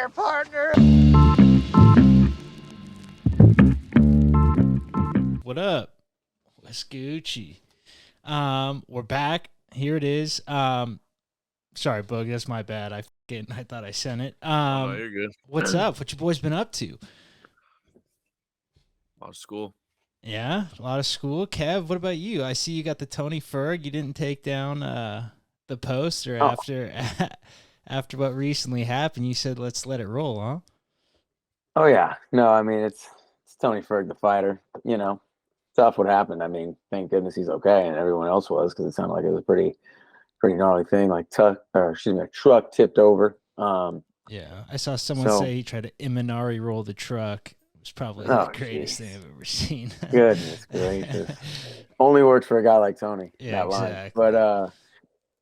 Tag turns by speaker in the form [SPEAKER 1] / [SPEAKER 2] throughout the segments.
[SPEAKER 1] there, partner.
[SPEAKER 2] What up? What's Gucci? We're back. Here it is. Sorry, Boog, that's my bad. I thought I sent it.
[SPEAKER 3] No, you're good.
[SPEAKER 2] What's up? What you boys been up to?
[SPEAKER 3] A lot of school.
[SPEAKER 2] Yeah, a lot of school. Kev, what about you? I see you got the Tony Ferg. You didn't take down the poster after what recently happened. You said let's let it roll, huh?
[SPEAKER 1] Oh yeah, no, I mean it's Tony Ferg, the fighter. You know, tough what happened. I mean, thank goodness he's okay, and everyone else was because it sounded like it was a pretty gnarly thing. Like a truck tipped over.
[SPEAKER 2] Yeah, I saw someone say he tried to Imanari roll the truck. It was probably the greatest thing I've ever seen.
[SPEAKER 1] Goodness gracious. Only works for a guy like Tony.
[SPEAKER 2] Yeah,
[SPEAKER 1] that
[SPEAKER 2] exactly.
[SPEAKER 1] line.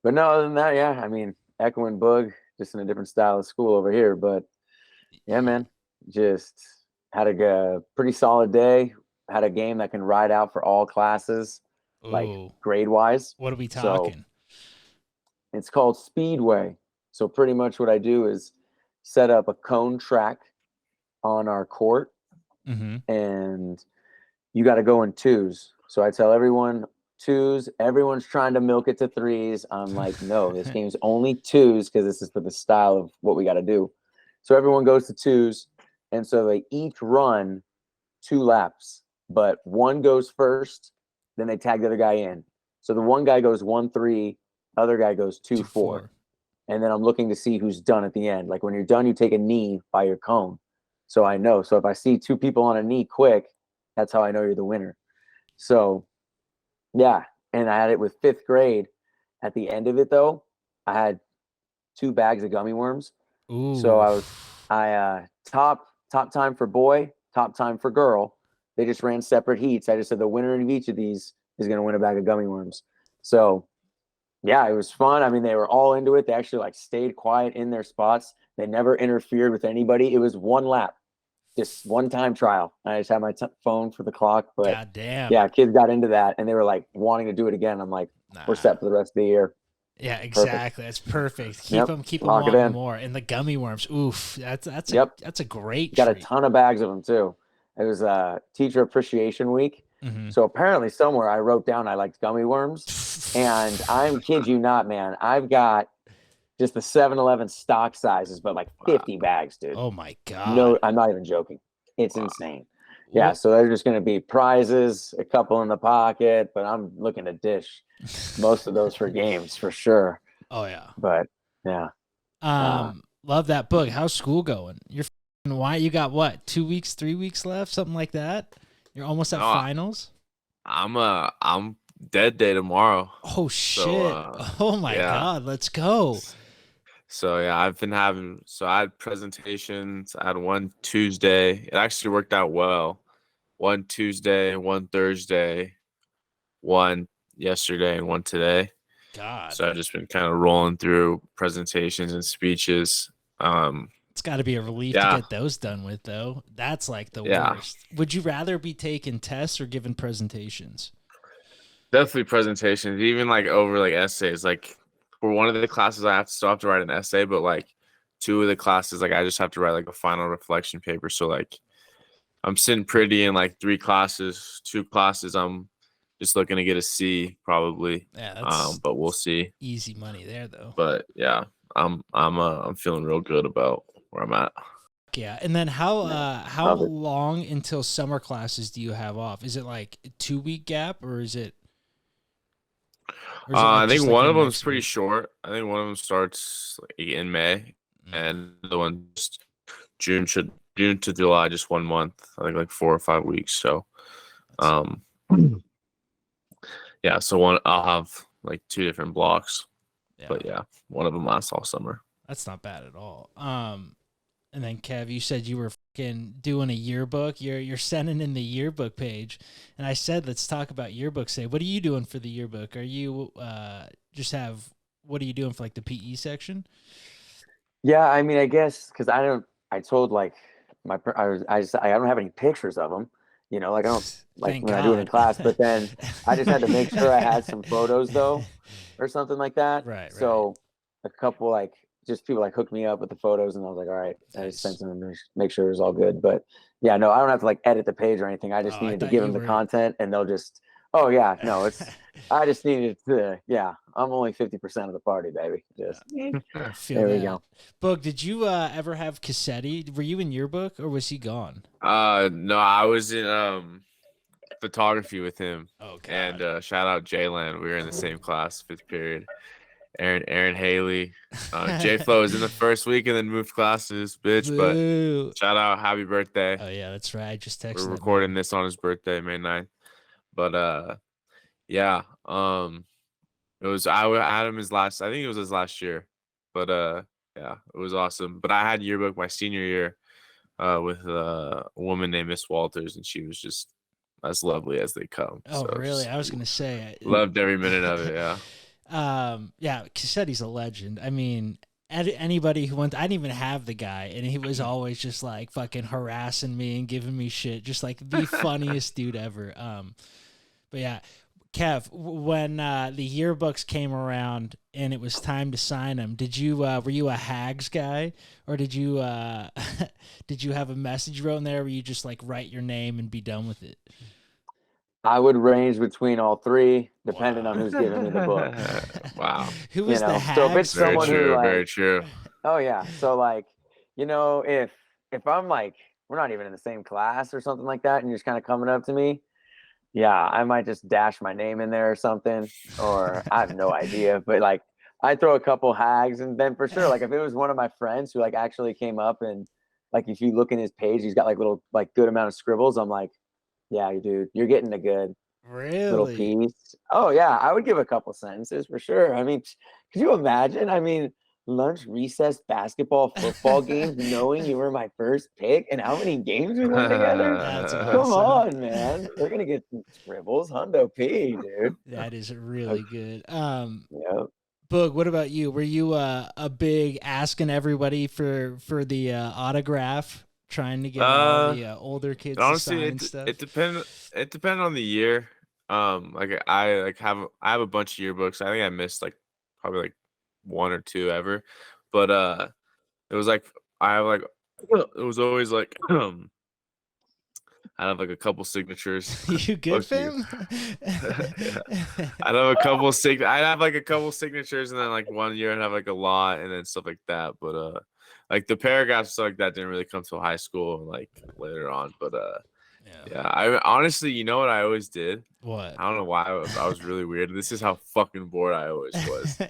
[SPEAKER 1] But no, other than that, yeah, I mean, echoing Boog, just in a different style of school over here. But yeah, man, just had a pretty solid day. Had a game that can ride out for all classes, like grade wise.
[SPEAKER 2] What are we talking?
[SPEAKER 1] So it's called Speedway. So pretty much what I do is set up a cone track on our court, and you got to go in twos. So I tell everyone twos. Everyone's trying to milk it to threes. I'm like, no, this game's only twos because this is for the style of what we got to do. So everyone goes to twos, and so they each run 2 laps, but one goes first, then they tag the other guy in. So the one guy goes 1-3, other guy goes 2-4. And then I'm looking to see who's done at the end. Like when you're done, you take a knee by your cone. So I know. So if I see 2 people on a knee quick, that's how I know you're the winner. So yeah. And I had it with 5th grade. At the end of it though, I had 2 bags of gummy worms.
[SPEAKER 2] Ooh.
[SPEAKER 1] So top time for boy, top time for girl. They just ran separate heats. I just said the winner of each of these is going to win a bag of gummy worms. So yeah, it was fun. I mean, they were all into it. They actually like stayed quiet in their spots. They never interfered with anybody. It was 1 lap, just 1 time trial. I just had my phone for the clock, but
[SPEAKER 2] God damn.
[SPEAKER 1] Yeah, kids got into that and they were like wanting to do it again. I'm like, we're set for the rest of the year.
[SPEAKER 2] Yeah, exactly. That's perfect. Keep them
[SPEAKER 1] Lock
[SPEAKER 2] wanting more. And the gummy worms, oof, that's a great
[SPEAKER 1] Got
[SPEAKER 2] treat.
[SPEAKER 1] a ton of bags of them too. It was Teacher Appreciation Week. So apparently somewhere I wrote down I liked gummy worms. And I'm kid you not, man. I've got just the 7-Eleven stock sizes, but like 50 bags, dude.
[SPEAKER 2] Oh my God.
[SPEAKER 1] No, I'm not even joking. It's insane. Yeah, so they're just going to be prizes, a couple in the pocket, but I'm looking to dish most of those for games for sure.
[SPEAKER 2] Oh yeah.
[SPEAKER 1] But yeah.
[SPEAKER 2] Love that book. How's school going? Why you got what? 2 weeks, 3 weeks left, something like that? You're almost at finals?
[SPEAKER 3] I'm dead day tomorrow.
[SPEAKER 2] Oh shit. Oh my God, let's go.
[SPEAKER 3] So yeah, I had presentations. I had one Tuesday. It actually worked out well. One Tuesday, one Thursday, one yesterday, and one today.
[SPEAKER 2] God.
[SPEAKER 3] So I've just been kind of rolling through presentations and speeches.
[SPEAKER 2] It's got to be a relief to get those done with, though. That's like the worst. Would you rather be taking tests or giving presentations?
[SPEAKER 3] Definitely presentations, even like over like essays. Like for one of the classes, I still have to write an essay, but like 2 of the classes, like I just have to write like a final reflection paper. So like I'm sitting pretty in like 3 classes. 2 classes, I'm just looking to get a C probably.
[SPEAKER 2] Yeah, that's
[SPEAKER 3] but we'll see.
[SPEAKER 2] Easy money there though.
[SPEAKER 3] But yeah, I'm feeling real good about where I'm at.
[SPEAKER 2] Yeah, and then how long until summer classes do you have off? Is it like a 2-week gap or is it?
[SPEAKER 3] I think one of them is pretty short. I think one of them starts like in May, and the one just June to July, just 1 month. I think like 4 or 5 weeks. So, yeah. So I'll have like 2 different blocks, but yeah, one of them lasts all summer.
[SPEAKER 2] That's not bad at all. And then Kev, you said you were fucking doing a yearbook. You're sending in the yearbook page, and I said let's talk about yearbooks today. What are you doing for the yearbook? Are you what are you doing for like the PE section?
[SPEAKER 1] Yeah, I mean, I guess because I told like I don't have any pictures of them. You know, like I don't like when I do it in class. But then I just had to make sure I had some photos though, or something like that.
[SPEAKER 2] Right.
[SPEAKER 1] So a couple like just people like hooked me up with the photos, and I was like, all right, I just sent them to make sure it was all good. But yeah, no, I don't have to like edit the page or anything. I just needed to give them the content, and they'll just, oh yeah, no, it's. I just needed to, yeah. I'm only 50% of the party, baby. Just there we go.
[SPEAKER 2] Boog, did you ever have Cassetti? Were you in yearbook or was he gone?
[SPEAKER 3] No, I was in photography with him.
[SPEAKER 2] Oh, God.
[SPEAKER 3] And shout out Jaylan. We were in the same class, 5th period. Aaron Haley. J Flo was in the first week and then moved classes, bitch.
[SPEAKER 2] Boo.
[SPEAKER 3] But shout out, happy birthday.
[SPEAKER 2] Oh yeah, that's right. I just texted.
[SPEAKER 3] We're recording this on his birthday, May 9th. But yeah. It was I had him I think it was his last year. But yeah, it was awesome. But I had yearbook my senior year with a woman named Miss Walters, and she was just as lovely as they come.
[SPEAKER 2] Oh, so really? I was gonna say
[SPEAKER 3] loved every minute of it, yeah.
[SPEAKER 2] Yeah, Cassetti's a legend. I mean, anybody who went, I didn't even have the guy, and he was always just like fucking harassing me and giving me shit, just like the funniest dude ever. But yeah, Kev, when the yearbooks came around and it was time to sign them, did you were you a Hags guy, or did you did you have a message wrote in there where you just like write your name and be done with it?
[SPEAKER 1] I would range between all three, depending on who's giving me the book.
[SPEAKER 3] Wow.
[SPEAKER 2] Who was the Hags?
[SPEAKER 1] So if it's someone who, like,
[SPEAKER 3] very true.
[SPEAKER 1] Oh yeah. So like, if I'm like, we're not even in the same class or something like that, and you're just kind of coming up to me, yeah, I might just dash my name in there or something, or I have no idea. But like, I throw a couple Hags, and then for sure, like if it was one of my friends who like actually came up and like, if you look in his page, he's got like little like good amount of scribbles. I'm like, yeah, dude, you're getting a good little piece. Oh yeah, I would give a couple sentences for sure. I mean, could you imagine? I mean, lunch, recess, basketball, football games, knowing you were my first pick, and how many games we won together.
[SPEAKER 2] That's awesome.
[SPEAKER 1] Come on, man. We're gonna get some scribbles, Hundo P, dude.
[SPEAKER 2] That is really good.
[SPEAKER 1] Yep.
[SPEAKER 2] Boog, what about you? Were you a big asking everybody for the autograph? Trying to get all the older kids
[SPEAKER 3] honestly,
[SPEAKER 2] to sign and stuff.
[SPEAKER 3] It depends on the year. Like I have a bunch of yearbooks. I think I missed like probably like 1 or 2 ever. But it was like it was always like I have like a couple signatures.
[SPEAKER 2] You good, fam?
[SPEAKER 3] I'd have like a couple signatures, and then like 1 year I'd have like a lot, and then stuff like that. But like the paragraphs stuff like that didn't really come till high school, like later on. But yeah. I honestly, you know what I always did?
[SPEAKER 2] What?
[SPEAKER 3] I don't know why I was really weird. This is how fucking bored I always was.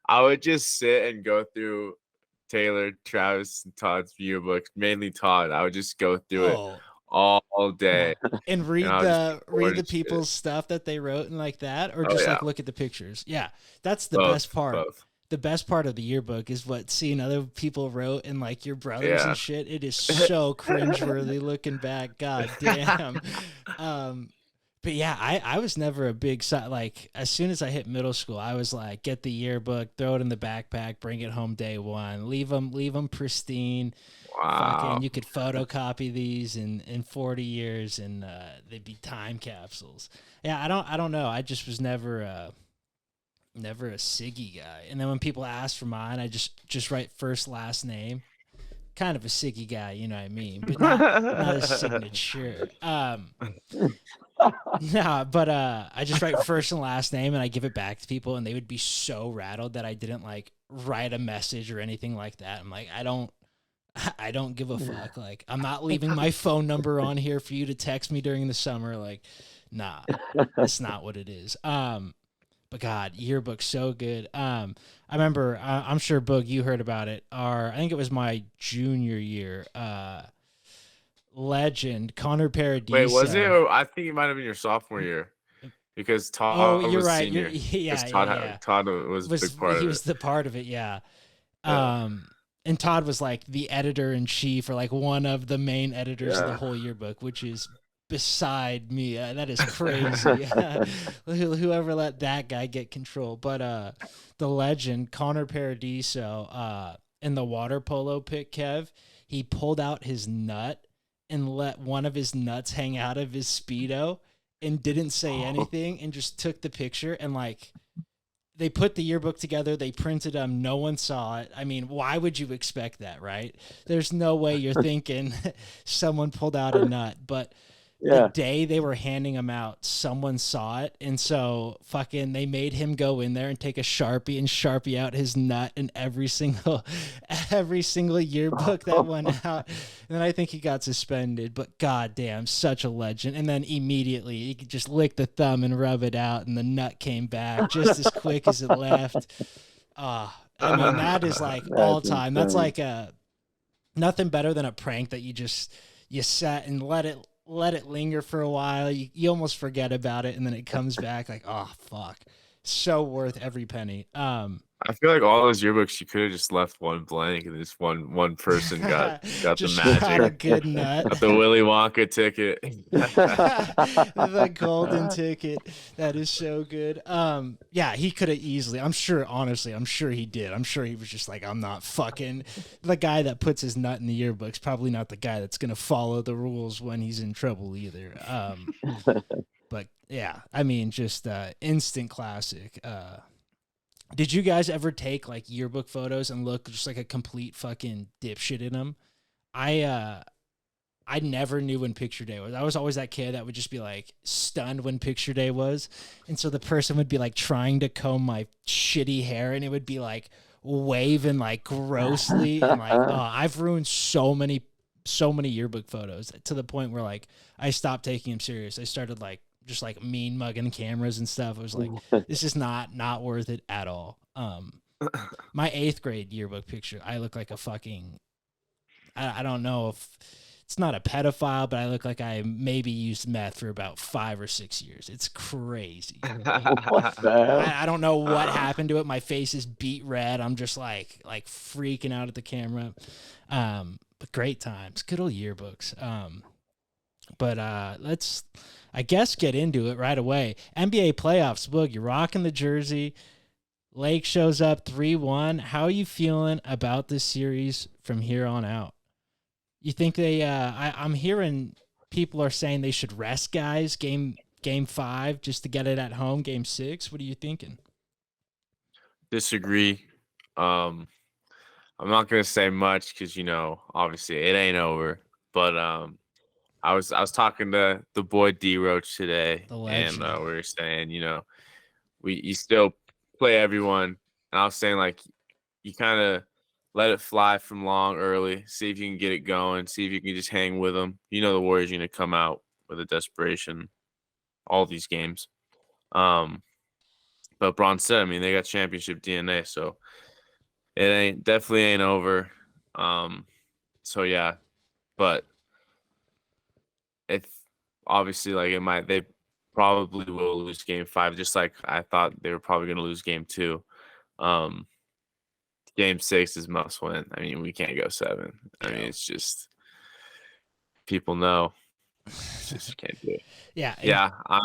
[SPEAKER 3] I would just sit and go through Taylor, Travis, and Todd's yearbooks, mainly Todd. I would just go through it all day
[SPEAKER 2] and read the people's stuff that they wrote and like that, or just like look at the pictures. Yeah, that's the best part.
[SPEAKER 3] Both.
[SPEAKER 2] The best part of the yearbook is what seeing other people wrote and like your brothers and shit. It is so cringeworthy looking back. God damn. But yeah, I was never a big like as soon as I hit middle school, I was like, get the yearbook, throw it in the backpack, bring it home day one, leave them pristine.
[SPEAKER 3] Wow.
[SPEAKER 2] Fucking, you could photocopy these in 40 years and they'd be time capsules. Yeah, I don't know. I just was never a Siggy guy. And then when people ask for mine, I just write first last name. Kind of a Siggy guy, you know what I mean? But not a signature. No, but I just write first and last name and I give it back to people, and they would be so rattled that I didn't like write a message or anything like that. I'm like, I don't give a fuck. Like, I'm not leaving my phone number on here for you to text me during the summer. Like, nah, that's not what it is. But God, yearbook's so good. I remember, I'm sure, Boog, you heard about it. I think it was my junior year. Legend, Connor Paradiso.
[SPEAKER 3] Wait, was it? Or I think it might have been your sophomore year. Because Todd was
[SPEAKER 2] right.
[SPEAKER 3] senior. Todd was a big part of it.
[SPEAKER 2] He was the part of it, yeah. And Todd was like the editor-in-chief, or like one of the main editors of the whole yearbook, which is beside me. That is crazy. Whoever let that guy get control. But the legend, Connor Paradiso, in the water polo pick, Kev, he pulled out his nut and let one of his nuts hang out of his Speedo and didn't say anything and just took the picture and like they put the yearbook together, they printed them, no one saw it. I mean, why would you expect that, right? There's no way you're thinking someone pulled out a nut, but the
[SPEAKER 1] Yeah.
[SPEAKER 2] day they were handing them out, someone saw it, and so fucking they made him go in there and take a Sharpie and Sharpie out his nut in every single yearbook that went out. And then I think he got suspended, but goddamn, such a legend. And then immediately he could just lick the thumb and rub it out, and the nut came back just as quick as it left. I mean, that is like all time. That's like nothing better than a prank that you set and let it linger for a while. You almost forget about it, and then it comes back like, oh fuck, so worth every penny.
[SPEAKER 3] I feel like all those yearbooks you could have just left one blank, and just one person got
[SPEAKER 2] just
[SPEAKER 3] the magic,
[SPEAKER 2] got a good nut,
[SPEAKER 3] got the Willy Wonka ticket,
[SPEAKER 2] the golden ticket. That is so good. Yeah, he could have easily. I'm sure he did. I'm sure he was just like, I'm not fucking the guy that puts his nut in the yearbook's probably not the guy that's gonna follow the rules when he's in trouble either. But yeah, I mean, just instant classic. Did you guys ever take like yearbook photos and look just like a complete fucking dipshit in them? I never knew when picture day was. I was always that kid that would just be like stunned when picture day was. And so the person would be like trying to comb my shitty hair, and it would be like waving like grossly. And like, oh, I've ruined so many yearbook photos to the point where like I stopped taking them serious. I started like just like mean mugging cameras and stuff. I was like, this is not worth it at all. My 8th grade yearbook picture, I look like a fucking, I don't know if it's not a pedophile, but I look like I maybe used meth for about 5 or 6 years. It's crazy.
[SPEAKER 1] What the hell?
[SPEAKER 2] I don't know what happened to it. My face is beet red. I'm just like freaking out at the camera. But great times, good old yearbooks. But let's, I guess, get into it right away. NBA Playoffs Boog, you're rocking the jersey. Lake shows up 3-1. How are you feeling about this series from here on out? You think they? I'm hearing people are saying they should rest guys game 5 just to get it at home. Game 6. What are you thinking?
[SPEAKER 3] Disagree. I'm not gonna say much because obviously it ain't over. But I was talking to the boy D Roach today, and we were saying, you still play everyone, and I was saying like you kind of let it fly from long early, see if you can get it going, see if you can just hang with them. The Warriors are gonna come out with a desperation, all these games. But Bron said, I mean, they got championship DNA, so it definitely ain't over. So yeah, but if obviously like they probably will lose game 5, just like I thought they were probably going to lose game 2. Game 6 is must win. I mean, we can't go 7. I mean, it's just people know. Just can't do it.
[SPEAKER 2] Yeah.
[SPEAKER 3] Yeah. I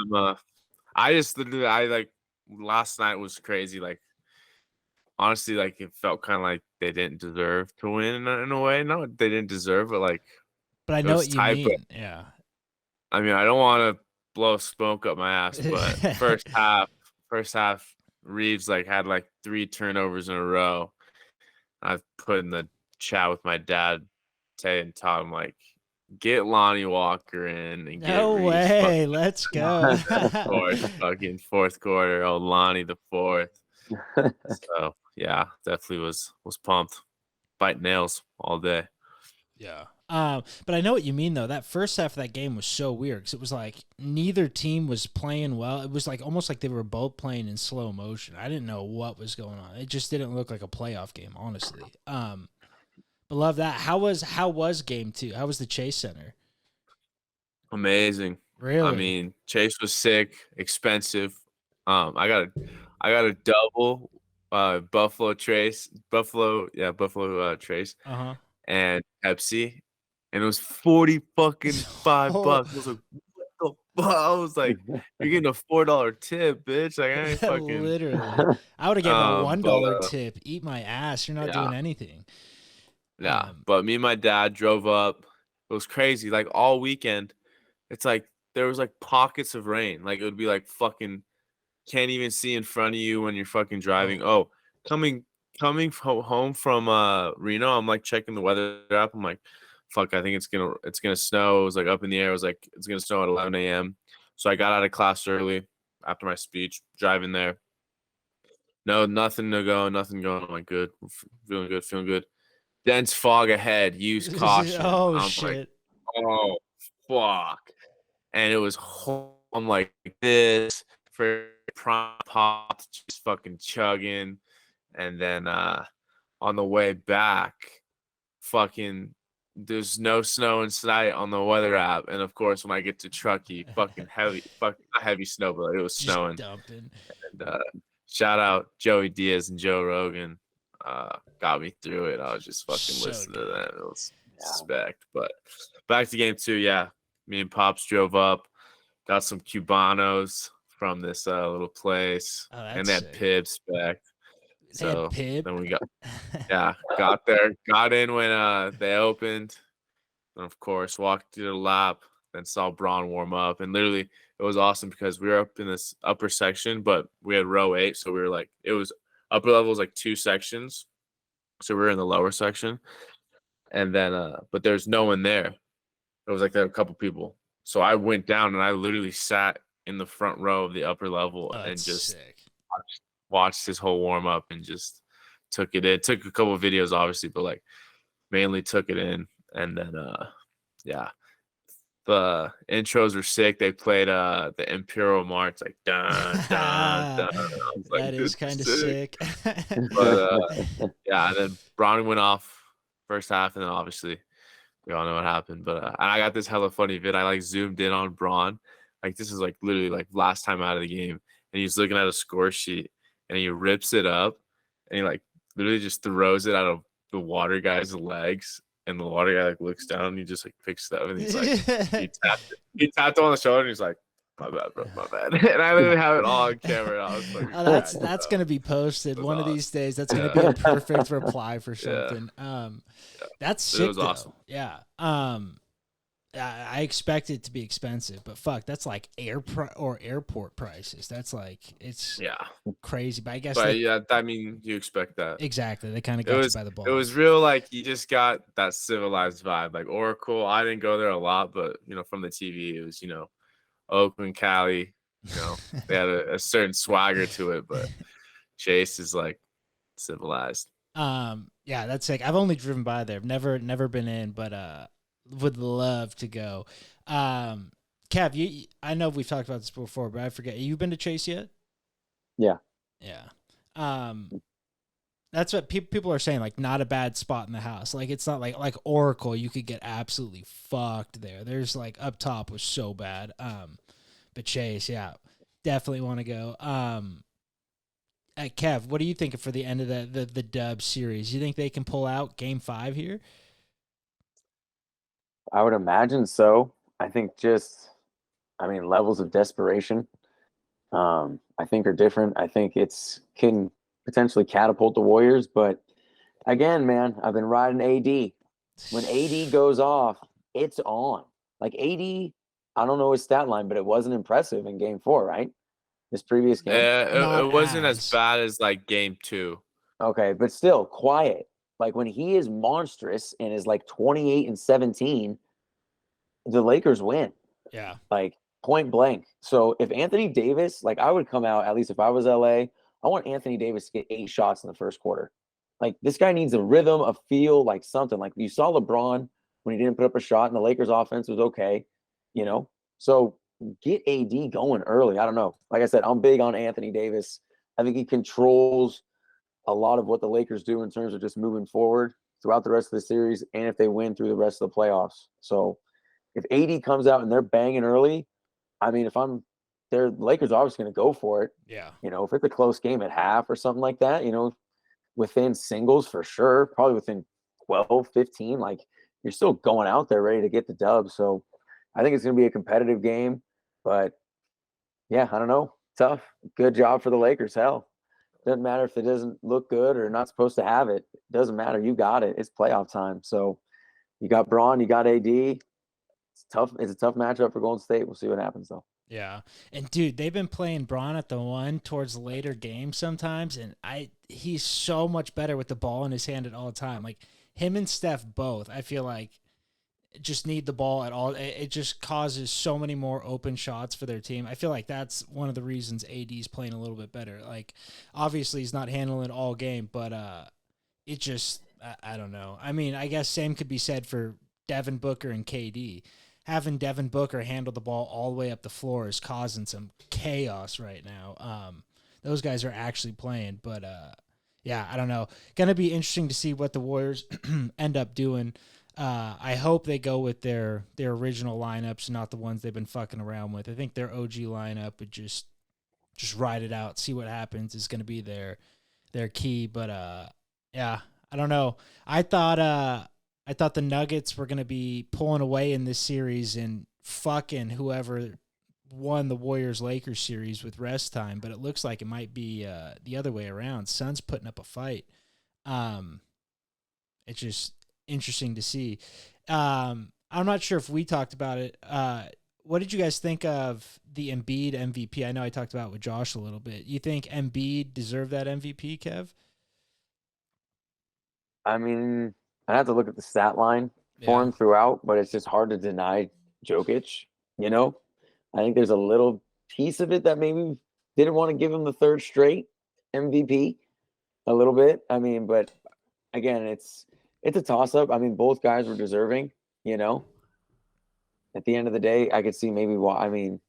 [SPEAKER 3] like last night was crazy. Like, honestly, like it felt kind of like they didn't deserve to win in a way. No, they didn't deserve it. Like,
[SPEAKER 2] but I know what you mean. Yeah.
[SPEAKER 3] I mean, I don't want to blow smoke up my ass, but first half, Reeves had 3 turnovers in a row. I've put in the chat with my dad, Tay and Tom, like, get Lonnie Walker in and get
[SPEAKER 2] no
[SPEAKER 3] Reeves.
[SPEAKER 2] Way, let's go.
[SPEAKER 3] Fucking fourth quarter, old Lonnie the fourth. So yeah, definitely was pumped. Bite nails all day.
[SPEAKER 2] Yeah. But I know what you mean though. That first half of that game was so weird because it was like neither team was playing well. It was like almost like they were both playing in slow motion. I didn't know what was going on. It just didn't look like a playoff game, honestly. But love that. How was game 2? How was the Chase Center?
[SPEAKER 3] Amazing.
[SPEAKER 2] Really?
[SPEAKER 3] I mean, Chase was sick, expensive. I got a double Buffalo Trace, Trace, and Pepsi, and it was 40 fucking $5. I was like, you're getting a $4 tip, bitch. Like, I ain't fucking
[SPEAKER 2] literally. I would have given a $1 tip. Eat my ass. You're not doing anything.
[SPEAKER 3] Yeah, but me and my dad drove up. It was crazy. Like all weekend, it's like there was like pockets of rain. Like it would be like fucking can't even see in front of you when you're fucking driving. Oh, coming home from Reno, I'm like checking the weather app. I'm like, fuck, I think it's gonna snow. It was like up in the air. It was like it's gonna snow at 11 a.m. So I got out of class early after my speech, driving there. No, nothing to go, nothing going. I'm like, good, feeling good, feeling good. Dense fog ahead. Use caution.
[SPEAKER 2] Oh
[SPEAKER 3] I'm
[SPEAKER 2] shit.
[SPEAKER 3] like, oh fuck. And it was I'm like this for prime pot, just fucking chugging. And then on the way back, fucking there's no snow in sight on the weather app. And of course, when I get to Truckee, fucking not heavy snow, but it was
[SPEAKER 2] Just
[SPEAKER 3] snowing.
[SPEAKER 2] dumping.
[SPEAKER 3] And shout out Joey Diaz and Joe Rogan. Got me through it. I was just fucking
[SPEAKER 2] So
[SPEAKER 3] listening to
[SPEAKER 2] good.
[SPEAKER 3] them. It was respect. But back to game 2, yeah. Me and Pops drove up, got some Cubanos from this little place.
[SPEAKER 2] Oh,
[SPEAKER 3] And
[SPEAKER 2] that's
[SPEAKER 3] they had
[SPEAKER 2] sick.
[SPEAKER 3] Pibs back.
[SPEAKER 2] They had
[SPEAKER 3] So
[SPEAKER 2] Pib.
[SPEAKER 3] then we got there, got in when they opened. And of course, walked through the lap, then saw Braun warm up. And literally, it was awesome because we were up in this upper section, but we had row 8. So we were like, it was upper level was like 2 sections. So we were in the lower section. And then, but there's no one there. It was like there were a couple people. So I went down and I literally sat in the front row of the upper level and just
[SPEAKER 2] sick.
[SPEAKER 3] watched his whole warm up and just took it in. Took a couple of videos, obviously, but like mainly took it in. And then, yeah, the intros were sick. They played the Imperial March, like dun dun dun. I was like,
[SPEAKER 2] That is kind of sick.
[SPEAKER 3] But yeah, and then Bronny went off first half, and then obviously we all know what happened. But and I got this hella funny vid. I like zoomed in on Braun. Like this is like literally like last time out of the game, and he's looking at a score sheet, and he rips it up, and he like literally just throws it out of the water guy's legs. And the water guy like looks down and he just like picks it up and he's like he tapped him on the shoulder and he's like, my bad, bro, my bad. And I literally have it all on camera. I was fucking
[SPEAKER 2] that's gonna be posted one of these days. That's gonna be a perfect reply for something. That's sick.
[SPEAKER 3] It was awesome.
[SPEAKER 2] Yeah. I expect it to be expensive, but fuck, that's like airport prices. That's like it's crazy. But I guess
[SPEAKER 3] I mean, you expect that.
[SPEAKER 2] Exactly. They kind of got you by the balls.
[SPEAKER 3] It was real, like you just got that civilized vibe. Like Oracle, I didn't go there a lot, but from the TV, it was Oakland, Cali. They had a certain swagger to it, but Chase is like civilized.
[SPEAKER 2] Yeah, that's sick. I've only driven by there. Never been in, but would love to go. Kev, I know we've talked about this before, but I forget. You been to Chase yet?
[SPEAKER 1] Yeah.
[SPEAKER 2] That's what people are saying. Like, not a bad spot in the house. Like, it's not like Oracle. You could get absolutely fucked there. There's like up top was so bad. But Chase, yeah, definitely want to go. Kev, what are you thinking for the end of the Dub series? You think they can pull out Game 5 here?
[SPEAKER 1] I would imagine so. I think levels of desperation, I think are different. I think can potentially catapult the Warriors, but again, man, I've been riding AD. When AD goes off, it's on. Like AD, I don't know his stat line, but it wasn't impressive in Game 4, right? This previous game.
[SPEAKER 3] It wasn't as bad as like Game 2.
[SPEAKER 1] Okay, but still quiet. Like when he is monstrous and is like 28 and 17, the Lakers win.
[SPEAKER 2] Yeah.
[SPEAKER 1] Like point blank. So if Anthony Davis, like I would come out, at least if I was LA, I want Anthony Davis to get 8 shots in the first quarter. Like this guy needs a rhythm, a feel, like something. Like you saw LeBron when he didn't put up a shot and the Lakers offense was okay, So get AD going early. I don't know. Like I said, I'm big on Anthony Davis. I think he controls a lot of what the Lakers do in terms of just moving forward throughout the rest of the series and if they win through the rest of the playoffs. So if AD comes out and they're banging early, I mean, the Lakers are obviously going to go for it.
[SPEAKER 2] Yeah.
[SPEAKER 1] If it's a close game at half or something like that, within singles for sure, probably within 12, 15, like you're still going out there ready to get the dub. So I think it's going to be a competitive game, but yeah, I don't know. Tough. Good job for the Lakers. Hell, doesn't matter if it doesn't look good or not supposed to have it. It doesn't matter. You got it. It's playoff time. So you got Braun, you got AD. It's tough. It's a tough matchup for Golden State. We'll see what happens though.
[SPEAKER 2] Yeah. And dude, they've been playing Braun at the one towards the later games sometimes, and he's so much better with the ball in his hand at all time. Like him and Steph both, I feel like just need the ball at all. It just causes so many more open shots for their team. I feel like that's one of the reasons AD's playing a little bit better. Like obviously he's not handling all game, but it just I don't know. I mean, I guess same could be said for Devin Booker and KD. Having Devin Booker handle the ball all the way up the floor is causing some chaos right now. Those guys are actually playing, but yeah, I don't know. Gonna be interesting to see what the Warriors end up doing. I hope they go with their original lineups, not the ones they've been fucking around with. I think their OG lineup would just ride it out, see what happens is going to be their key. But yeah, I don't know. I thought the Nuggets were going to be pulling away in this series and fucking whoever won the Warriors Lakers series with rest time, but it looks like it might be the other way around. Suns putting up a fight. It's just interesting to see. I'm not sure if we talked about it. What did you guys think of the Embiid MVP? I know I talked about it with Josh a little bit. You think Embiid deserved that MVP, Kev?
[SPEAKER 1] I mean, I have to look at the stat line for him throughout, but it's just hard to deny Jokic. You know, I think there's a little piece of it that maybe didn't want to give him the third straight MVP a little bit. I mean, but again, it's a toss up. I mean, both guys were deserving, you know. At the end of the day, I could see maybe why. I mean,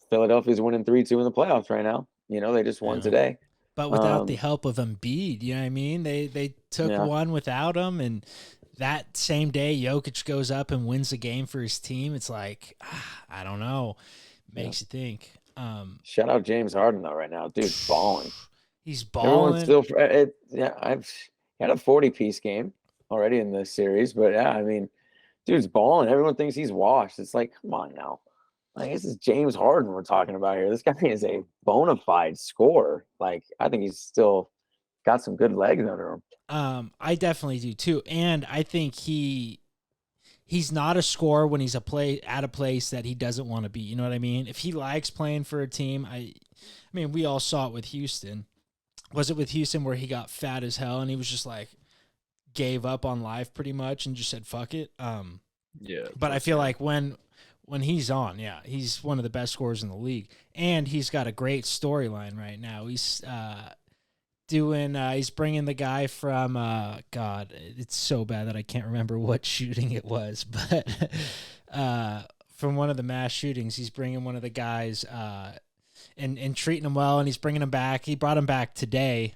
[SPEAKER 1] Philadelphia's winning 3-2 in the playoffs right now. You know, they just won today.
[SPEAKER 2] But without the help of Embiid, you know what I mean? They took one without him, and that same day Jokic goes up and wins the game for his team. It's like, I don't know. Makes you think.
[SPEAKER 1] Shout out James Harden though right now. Dude's balling.
[SPEAKER 2] He's balling.
[SPEAKER 1] Everyone's still I've had a 40-piece game already in this series, but yeah, I mean, dude's balling. Everyone thinks he's washed. It's like, come on now. Like, this is James Harden we're talking about here. This guy is a bona fide scorer. Like, I think he's still got some good legs under him.
[SPEAKER 2] I definitely do too. And I think he's not a scorer when he's at a place that he doesn't want to be. You know what I mean? If he likes playing for a team, I mean, we all saw it with Houston. Was it with Houston where he got fat as hell and he was just like gave up on life pretty much and just said fuck it?
[SPEAKER 3] Yeah.
[SPEAKER 2] But I feel like when he's on, he's one of the best scorers in the league, and he's got a great storyline right now. He's he's bringing the guy from God, it's so bad that I can't remember what shooting it was, but from one of the mass shootings, he's bringing one of the guys and treating him well, and he's bringing him back. He brought him back today.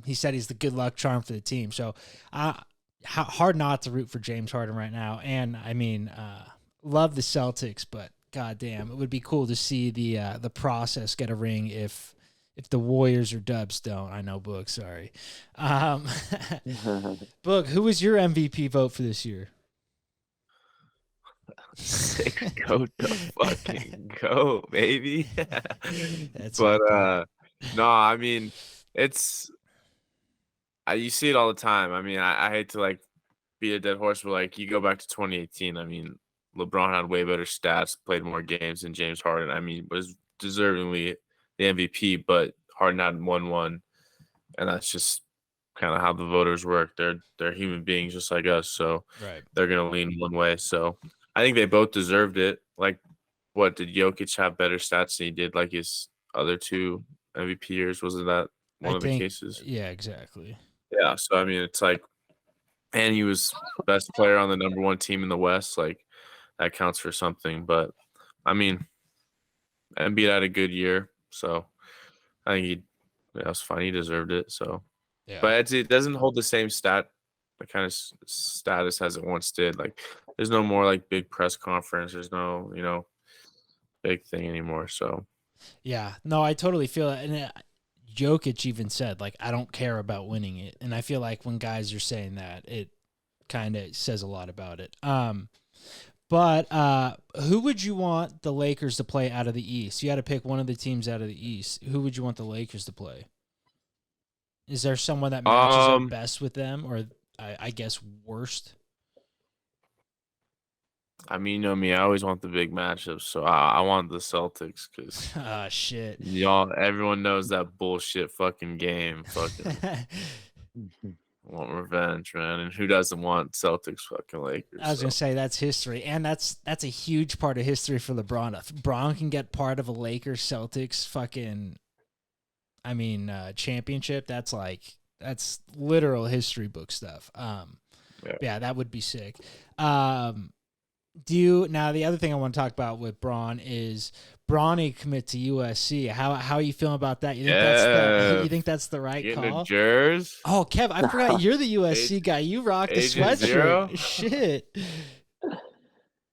[SPEAKER 2] He said he's the good luck charm for the team. So hard not to root for James Harden right now. And I mean, love the Celtics, but goddamn, it would be cool to see the process get a ring if the Warriors or Dubs don't. I know, Boog, sorry. Boog, who was your MVP vote for this year?
[SPEAKER 3] Go to fucking go, baby.
[SPEAKER 2] That's
[SPEAKER 3] but no, I mean, you see it all the time. I mean, I hate to like beat a dead horse, but like you go back to 2018. I mean, LeBron had way better stats, played more games than James Harden. I mean, was deservingly the MVP, but Harden had 1-1, and that's just kind of how the voters work. They're human beings just like us, so they're gonna lean one way. So I think they both deserved it. Like, what did Jokic have better stats than he did like his other two MVP years? Wasn't that one of the cases?
[SPEAKER 2] Yeah, exactly.
[SPEAKER 3] Yeah, so I mean, it's like, and he was best player on the number one team in the West. Like, that counts for something. But I mean, Embiid had a good year, so I think that was fine. He deserved it. So, but it doesn't hold the same kind of status as it once did. Like, there's no more like big press conference. There's no, big thing anymore. So,
[SPEAKER 2] yeah, no, I totally feel it. And Jokic even said, like, I don't care about winning it. And I feel like when guys are saying that, it kind of says a lot about it. But who would you want the Lakers to play out of the East? You had to pick one of the teams out of the East. Who would you want the Lakers to play? Is there someone that matches up best with them, or I guess worst?
[SPEAKER 3] I mean, you know me, I always want the big matchups, so I want the Celtics because
[SPEAKER 2] Ah, shit.
[SPEAKER 3] everyone knows that bullshit fucking game. Fucking want revenge, man. And who doesn't want Celtics fucking Lakers?
[SPEAKER 2] I was gonna say that's history, and that's a huge part of history for LeBron. If Bron can get part of a Lakers Celtics fucking, championship. That's literal history book stuff. Yeah, that would be sick. Now the other thing I want to talk about with Bron is Bronny commit to USC. How are you feeling about that? You think that's the right
[SPEAKER 3] Getting
[SPEAKER 2] call?
[SPEAKER 3] a Jers.
[SPEAKER 2] Oh, Kev, I forgot you're the USC guy. You rock the
[SPEAKER 3] Agent
[SPEAKER 2] sweatshirt.
[SPEAKER 3] Zero?
[SPEAKER 2] Shit.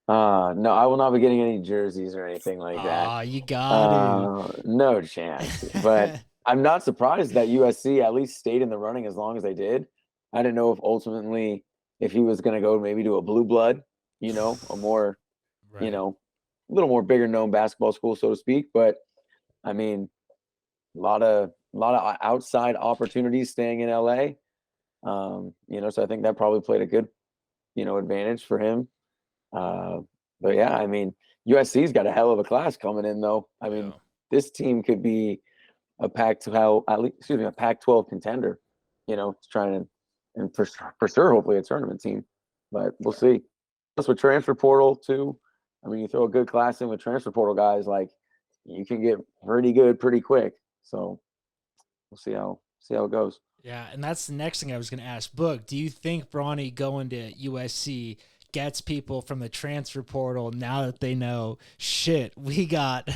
[SPEAKER 1] No, I will not be getting any jerseys or anything like that.
[SPEAKER 2] Oh, you got
[SPEAKER 1] No chance. But I'm not surprised that USC at least stayed in the running as long as they did. I didn't know if ultimately if he was going to go maybe to a blue blood, a more,
[SPEAKER 2] right.
[SPEAKER 1] a little more bigger known basketball school, so to speak. But I mean, a lot of outside opportunities staying in LA. So I think that probably played a good, advantage for him. But yeah, I mean, USC's got a hell of a class coming in, though. I mean, this team could be a Pac-12 contender. Trying to, and for sure, hopefully a tournament team. But we'll see. Plus with transfer portal too. I mean, you throw a good class in with transfer portal guys, like you can get pretty good pretty quick. So we'll see how it goes.
[SPEAKER 2] Yeah, and that's the next thing I was going to ask. Boog, do you think Bronny going to USC gets people from the transfer portal now that they know, shit, we got,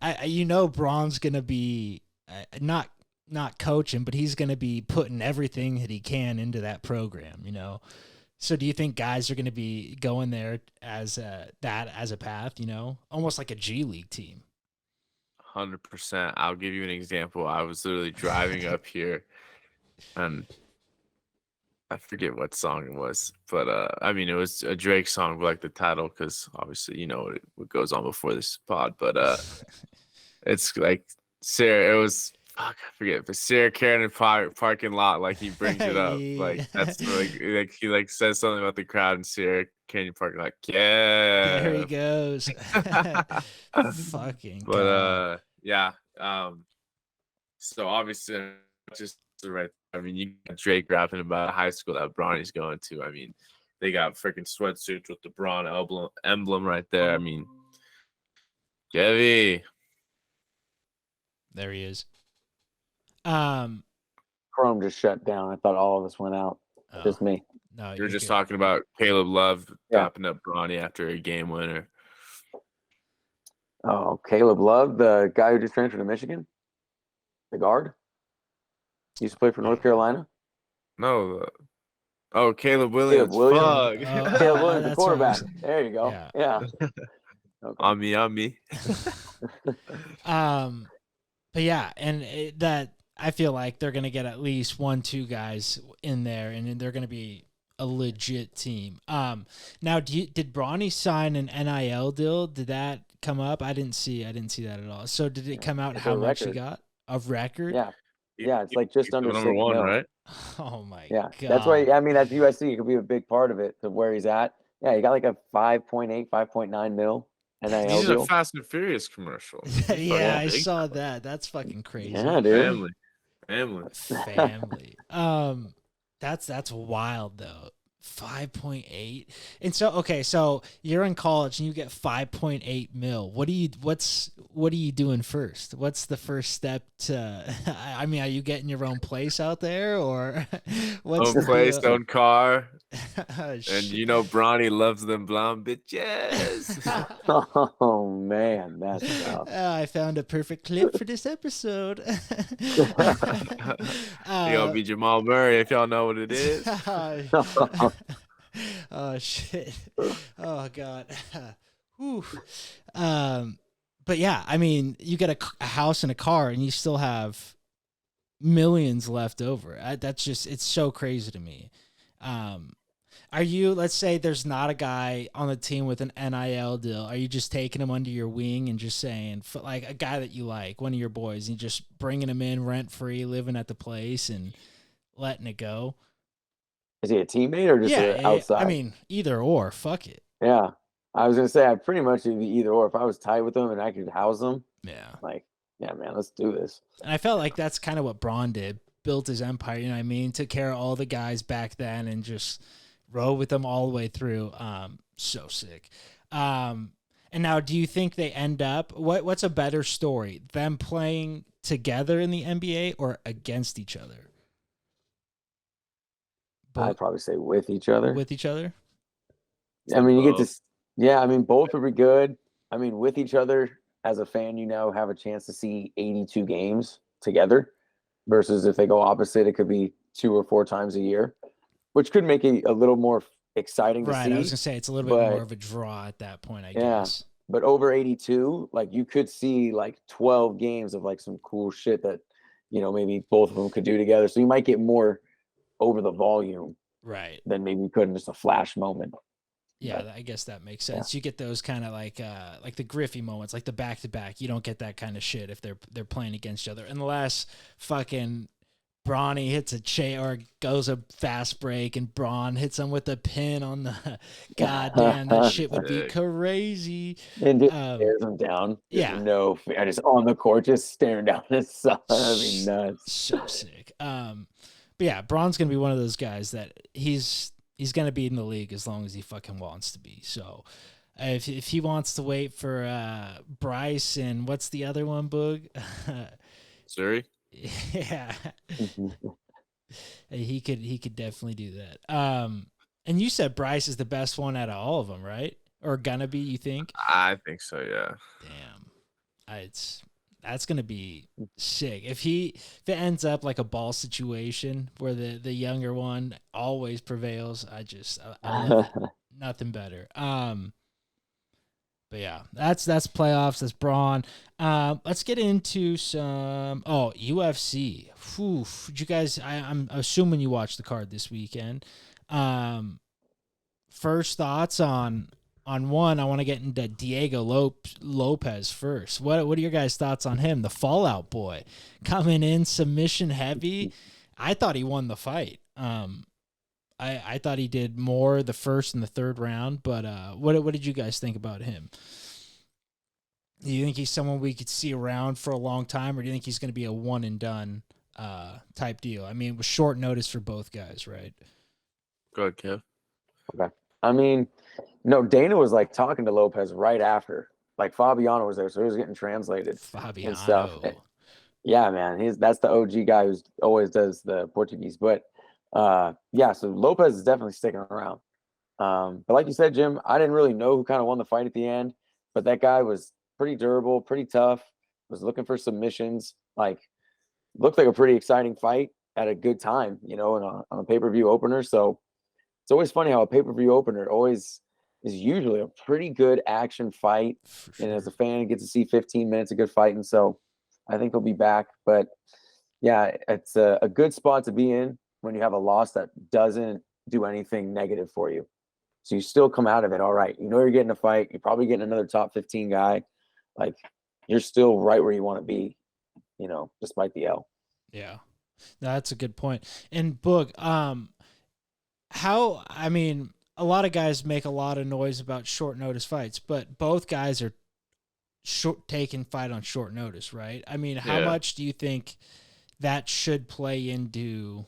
[SPEAKER 2] Bron's going to be not coaching, but he's going to be putting everything that he can into that program, So do you think guys are going to be going there as a path, almost like a G League team?
[SPEAKER 3] 100%. I'll give you an example. I was literally driving up here, and I forget what song it was, but it was a Drake song, like the title, because obviously what goes on before this pod. But it's like Sarah. It was I forget, but Sarah Karen parking lot. Like he brings it up, like that's like he says something about the crowd and Sarah Karen parking lot. Yeah,
[SPEAKER 2] there he goes. Fucking.
[SPEAKER 3] But yeah. So obviously, just the right. I mean, you got Drake rapping about high school that Bronny's going to. I mean, they got freaking sweatsuits with the Bron emblem right there. I mean, Kevy.
[SPEAKER 2] There he is.
[SPEAKER 1] Chrome just shut down. I thought all of us went out. Just me.
[SPEAKER 2] No,
[SPEAKER 3] you're just talking about Caleb Love tapping up Bronny after a game winner.
[SPEAKER 1] Oh, Caleb Love, the guy who just transferred to Michigan, the guard. He used to play for North Carolina.
[SPEAKER 3] No. Caleb Williams.
[SPEAKER 1] Caleb Williams, the quarterback.
[SPEAKER 2] Right.
[SPEAKER 1] There you go. Yeah.
[SPEAKER 3] Okay. On me.
[SPEAKER 2] But yeah, and that I feel like they're gonna get at least 1-2 guys in there, and they're gonna be a legit team. Now, did Bronny sign an NIL deal? Did that come up? I didn't see that at all. So did it come out how much he got? A record?
[SPEAKER 1] Yeah, it's like just under
[SPEAKER 3] number
[SPEAKER 1] 6
[SPEAKER 3] one,
[SPEAKER 1] mil.
[SPEAKER 3] right?
[SPEAKER 2] Oh my
[SPEAKER 1] god.
[SPEAKER 2] That's
[SPEAKER 1] why. I mean, that's USC. It could be a big part of it to where he's at. Yeah, he got like a 5.8, 5.9 mil. NIL
[SPEAKER 3] He's
[SPEAKER 1] deal.
[SPEAKER 3] a Fast and Furious commercial.
[SPEAKER 2] Yeah, I saw that. That's fucking crazy.
[SPEAKER 1] Yeah, dude.
[SPEAKER 3] Family.
[SPEAKER 2] That's wild though. 5.8. And so you're in college and you get 5.8 mil. What are you doing first? What's the first step to I mean, are you getting your own place out there, or what's
[SPEAKER 3] own place, own car?
[SPEAKER 2] And
[SPEAKER 3] Bronny loves them blonde bitches.
[SPEAKER 1] Oh man, that's tough.
[SPEAKER 2] I found a perfect clip for this episode.
[SPEAKER 3] You gonna be Jamal Murray if y'all know what it is.
[SPEAKER 2] Oh shit. Oh god. Whew. But yeah, I mean, you get a house and a car and you still have millions left over. It's so crazy to me. Are you, let's say there's not a guy on the team with an NIL deal. Are you just taking him under your wing and just saying, like a guy that you like, one of your boys, and just bringing him in rent free, living at the place and letting it go?
[SPEAKER 1] Is he a teammate or just outside?
[SPEAKER 2] I mean, either or. Fuck it.
[SPEAKER 1] Yeah. I was gonna say I pretty much would be either or. If I was tight with them and I could house them,
[SPEAKER 2] Yeah.
[SPEAKER 1] like, yeah, man, let's do this.
[SPEAKER 2] And I felt like that's kind of what Braun did. Built his empire, you know what I mean? Took care of all the guys back then and just rode with them all the way through. So sick. And now do you think they end up what's a better story? Them playing together in the NBA or against each other?
[SPEAKER 1] I'd probably say with each other.
[SPEAKER 2] With each other?
[SPEAKER 1] I mean, you get to, yeah, I mean, both would be good. I mean, with each other, as a fan, you now have a chance to see 82 games together versus if they go opposite, it could be 2 or 4 times a year, which could make it a little more exciting to see.
[SPEAKER 2] Right, I was going to say it's a little bit more of a draw at that point, I guess.
[SPEAKER 1] But over 82, like you could see like 12 games of like some cool shit that, you know, maybe both of them could do together. So you might get more over the volume,
[SPEAKER 2] right,
[SPEAKER 1] than maybe you could in just a flash moment.
[SPEAKER 2] Yeah, but I guess that makes sense. Yeah. You get those kind of like the Griffey moments, like the back to back. You don't get that kind of shit if they're playing against each other. And the last fucking Bronny hits a chair or goes a fast break, and Braun hits him with a pin on the goddamn. That shit would be crazy.
[SPEAKER 1] And just stares him down.
[SPEAKER 2] Yeah,
[SPEAKER 1] no, I just on the court, just staring down his son. That'd be nuts.
[SPEAKER 2] So sick. But yeah, Braun's gonna be one of those guys that he's going to be in the league as long as he fucking wants to be. So if he wants to wait for Bryce and what's the other one, Boog?
[SPEAKER 3] Surrey?
[SPEAKER 2] Yeah. he could definitely do that. And you said Bryce is the best one out of all of them, right? Or gonna be, you think?
[SPEAKER 3] I think so, yeah.
[SPEAKER 2] Damn. That's gonna be sick. If it ends up like a ball situation where the younger one always prevails, I nothing better. But yeah, that's playoffs. That's Braun. Let's get into some UFC. Whew. Did you guys? I'm assuming you watched the card this weekend. First thoughts on one. I want to get into Diego Lopez first. What are your guys' thoughts on him? The Fallout Boy coming in submission heavy. I thought he won the fight. I thought he did more the first and the third round, but what did you guys think about him? Do you think he's someone we could see around for a long time, or do you think he's going to be a one and done type deal? I mean, it was short notice for both guys, right?
[SPEAKER 3] Go ahead, Kev.
[SPEAKER 1] Okay. I mean, no, Dana was like talking to Lopez right after. Like Fabiano was there, so he was getting translated and stuff. Yeah, man, that's the OG guy who always does the Portuguese. But yeah, so Lopez is definitely sticking around. But like you said, Jim, I didn't really know who kind of won the fight at the end, but that guy was pretty durable, pretty tough, was looking for submissions, like looked like a pretty exciting fight at a good time, you know, on a pay-per-view opener. So it's always funny how a pay-per-view opener always is usually a pretty good action fight. Sure. And as a fan, you get to see 15 minutes of good fighting. So I think he'll be back. But yeah, it's a good spot to be in when you have a loss that doesn't do anything negative for you. So you still come out of it all right. You know you're getting a fight. You're probably getting another top 15 guy. Like, you're still right where you want to be, you know, despite the L.
[SPEAKER 2] Yeah, that's a good point. And Boog, I mean, a lot of guys make a lot of noise about short notice fights, but both guys are taking fight on short notice, right? I mean, how much do you think that should play into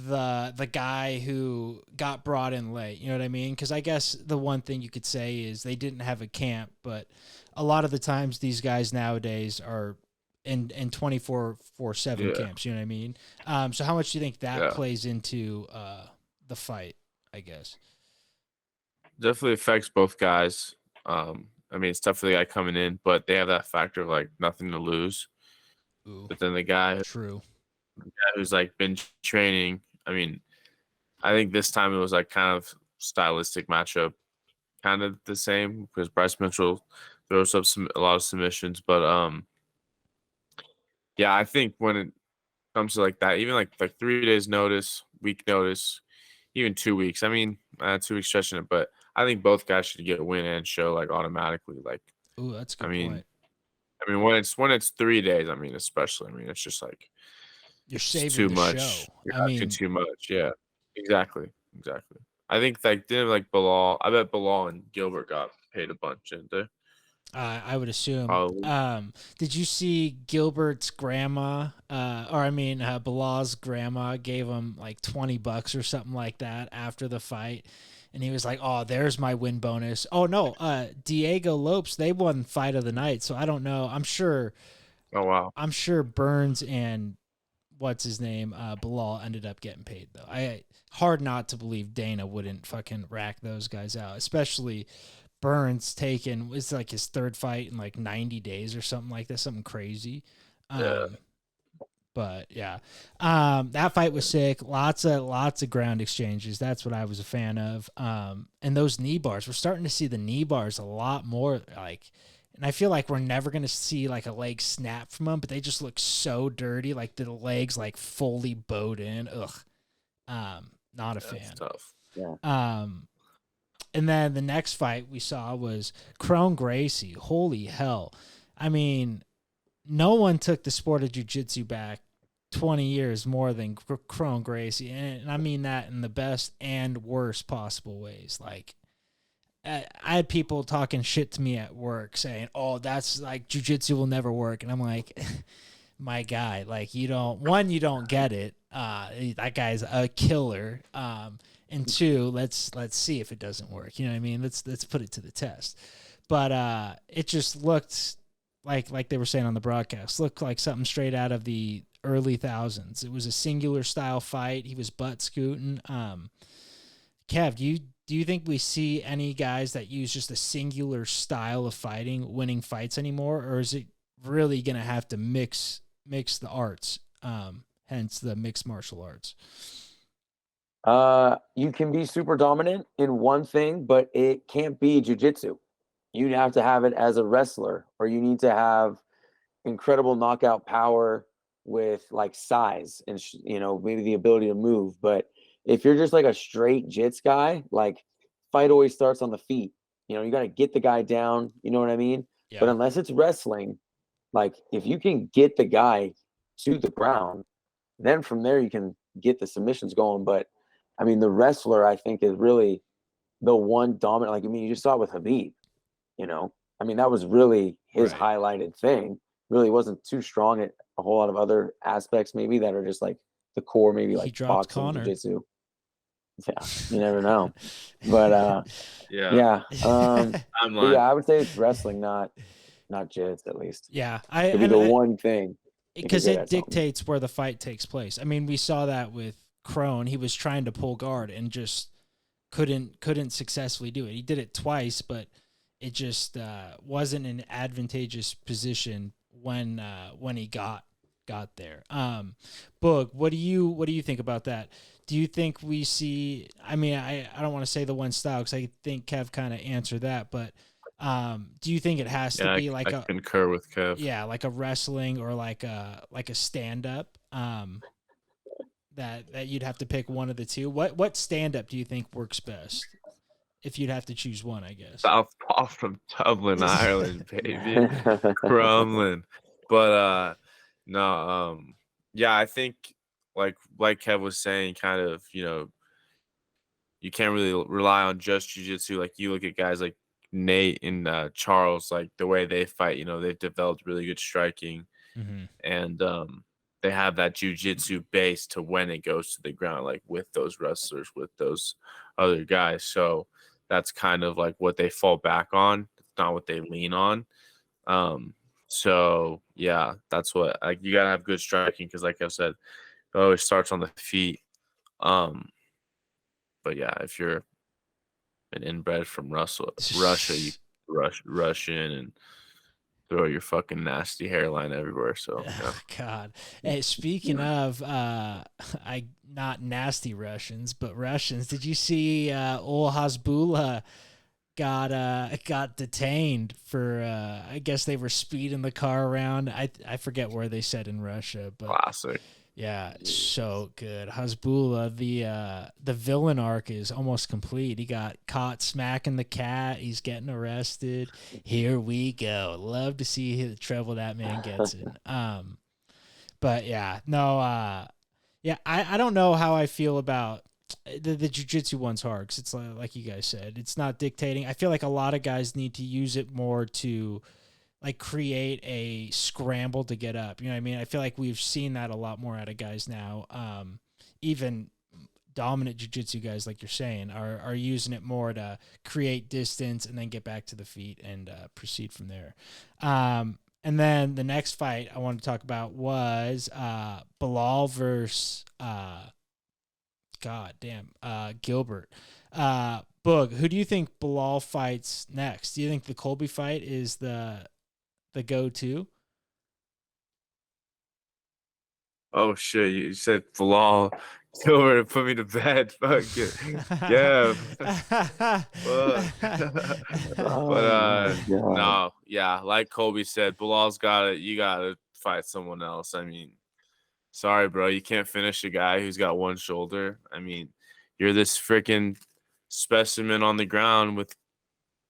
[SPEAKER 2] the guy who got brought in late? You know what I mean? Because I guess the one thing you could say is they didn't have a camp, but a lot of the times these guys nowadays are in 24/7 camps. You know what I mean? So how much do you think that plays into the fight, I guess?
[SPEAKER 3] Definitely affects both guys. I mean, it's tough for the guy coming in, but they have that factor of like nothing to lose.
[SPEAKER 2] Ooh,
[SPEAKER 3] but then the guy who's like been training, I mean, I think this time it was like kind of stylistic matchup, kind of the same because Bryce Mitchell throws up a lot of submissions, but yeah, I think when it comes to like that, even like 3 days notice, week notice, even 2 weeks. I mean, 2 weeks stretching it, but I think both guys should get a win and show like automatically. Like,
[SPEAKER 2] ooh, that's a good point.
[SPEAKER 3] I mean, when it's 3 days, I mean, especially, I mean, it's just like
[SPEAKER 2] you're saving
[SPEAKER 3] too
[SPEAKER 2] the
[SPEAKER 3] much.
[SPEAKER 2] show.
[SPEAKER 3] You're asking too much. Yeah, exactly. I think like didn't like Bilal. I bet Bilal and Gilbert got paid a bunch, didn't they?
[SPEAKER 2] I would assume.
[SPEAKER 3] Probably.
[SPEAKER 2] Did you see Gilbert's grandma, Bilal's grandma gave him like $20 or something like that after the fight, and he was like, "Oh, there's my win bonus." Oh no, Diego Lopes, they won fight of the night, so I don't know.
[SPEAKER 3] Oh wow.
[SPEAKER 2] I'm sure Burns and what's his name, Bilal ended up getting paid though. Hard not to believe Dana wouldn't fucking rack those guys out, especially Burns was like his third fight in like 90 days or something like that, something crazy.
[SPEAKER 3] Yeah.
[SPEAKER 2] But yeah, that fight was sick. Lots of ground exchanges. That's what I was a fan of. And those knee bars, we're starting to see the knee bars a lot more. Like, and I feel like we're never gonna see like a leg snap from them, but they just look so dirty. Like the legs like fully bowed in. Ugh. Not a fan.
[SPEAKER 3] That's tough.
[SPEAKER 1] Yeah.
[SPEAKER 2] And then the next fight we saw was Crone Gracie. Holy hell. I mean, no one took the sport of jiu-jitsu back 20 years more than Crone Gracie. And I mean that in the best and worst possible ways. Like, I had people talking shit to me at work saying, "Oh, that's like jiu-jitsu will never work." And I'm like, my guy, like you don't get it. That guy's a killer. And two, let's see if it doesn't work. You know what I mean? Let's put it to the test. But it just looked like they were saying on the broadcast, looked like something straight out of the early thousands. It was a singular style fight. He was butt scooting. Kev, do you think we see any guys that use just a singular style of fighting winning fights anymore, or is it really gonna have to mix the arts? Hence the mixed martial arts.
[SPEAKER 1] You can be super dominant in one thing, but it can't be jujitsu. You have to have it as a wrestler, or you need to have incredible knockout power with like size and maybe the ability to move. But if you're just like a straight jits guy, like fight always starts on the feet. You got to get the guy down. You know what I mean?
[SPEAKER 2] Yeah.
[SPEAKER 1] But unless it's wrestling, like if you can get the guy to the ground, then from there you can get the submissions going. But I mean, the wrestler, I think, is really the one dominant. Like, I mean, you just saw it with Habib, I mean, that was really his highlighted thing. Really wasn't too strong at a whole lot of other aspects, maybe that are just like the core, maybe like boxing, jiu-jitsu. Yeah, you never know. But yeah. I would say it's wrestling, not jits, at least.
[SPEAKER 2] Yeah,
[SPEAKER 1] It'd be the one thing.
[SPEAKER 2] Because it dictates where the fight takes place. I mean, we saw that with Crone. He was trying to pull guard and just couldn't successfully do it. He did it twice, but it just wasn't an advantageous position when he got there. Boog, what do you think about that? Do you think we see? I mean, I don't want to say the one style because I think Kev kind of answered that, but do you think it has to be like
[SPEAKER 3] I concur with Kev.
[SPEAKER 2] Yeah, like a wrestling or like a stand up. That you'd have to pick one of the two. What stand up do you think works best? If you'd have to choose one, I guess.
[SPEAKER 3] Southpaw from Dublin, Ireland, baby. Crumlin. But no, yeah, I think like Kev was saying, kind of, you can't really rely on just jiu-jitsu. Like you look at guys like Nate and Charles, like the way they fight, they've developed really good striking.
[SPEAKER 2] Mm-hmm.
[SPEAKER 3] And they have that jiu-jitsu base to when it goes to the ground, like with those wrestlers, with those other guys. So that's kind of like what they fall back on. It's not what they lean on. So yeah, that's what, like, you gotta have good striking because, like I said, it always starts on the feet. But yeah, if you're an inbred from Russia, you rush in and throw your fucking nasty hairline everywhere. So yeah.
[SPEAKER 2] God. Hey, speaking of not nasty Russians, but Russians, did you see old Hasbulla got detained for I guess they were speeding the car around. I forget where they said in Russia, but
[SPEAKER 3] classic.
[SPEAKER 2] Yeah, so good. Hasbulla, the villain arc is almost complete. He got caught smacking the cat. He's getting arrested. Here we go. Love to see the trouble that man gets in. But yeah, no, yeah, I don't know how I feel about the jiu-jitsu one's hard because it's like you guys said, it's not dictating. I feel like a lot of guys need to use it more to like create a scramble to get up. You know what I mean? I feel like we've seen that a lot more out of guys now. Even dominant jiu-jitsu guys, like you're saying, are using it more to create distance and then get back to the feet and proceed from there. And then the next fight I wanted to talk about was Bilal versus Gilbert. Boog, who do you think Bilal fights next? Do you think the Colby fight is the go-to?
[SPEAKER 3] Oh shit! You said Bilal over to put me to bed. Fuck it. Yeah. But no, yeah, like Colby said, Bilal's got it. You gotta fight someone else. I mean, sorry, bro, you can't finish a guy who's got one shoulder. I mean, you're this freaking specimen on the ground with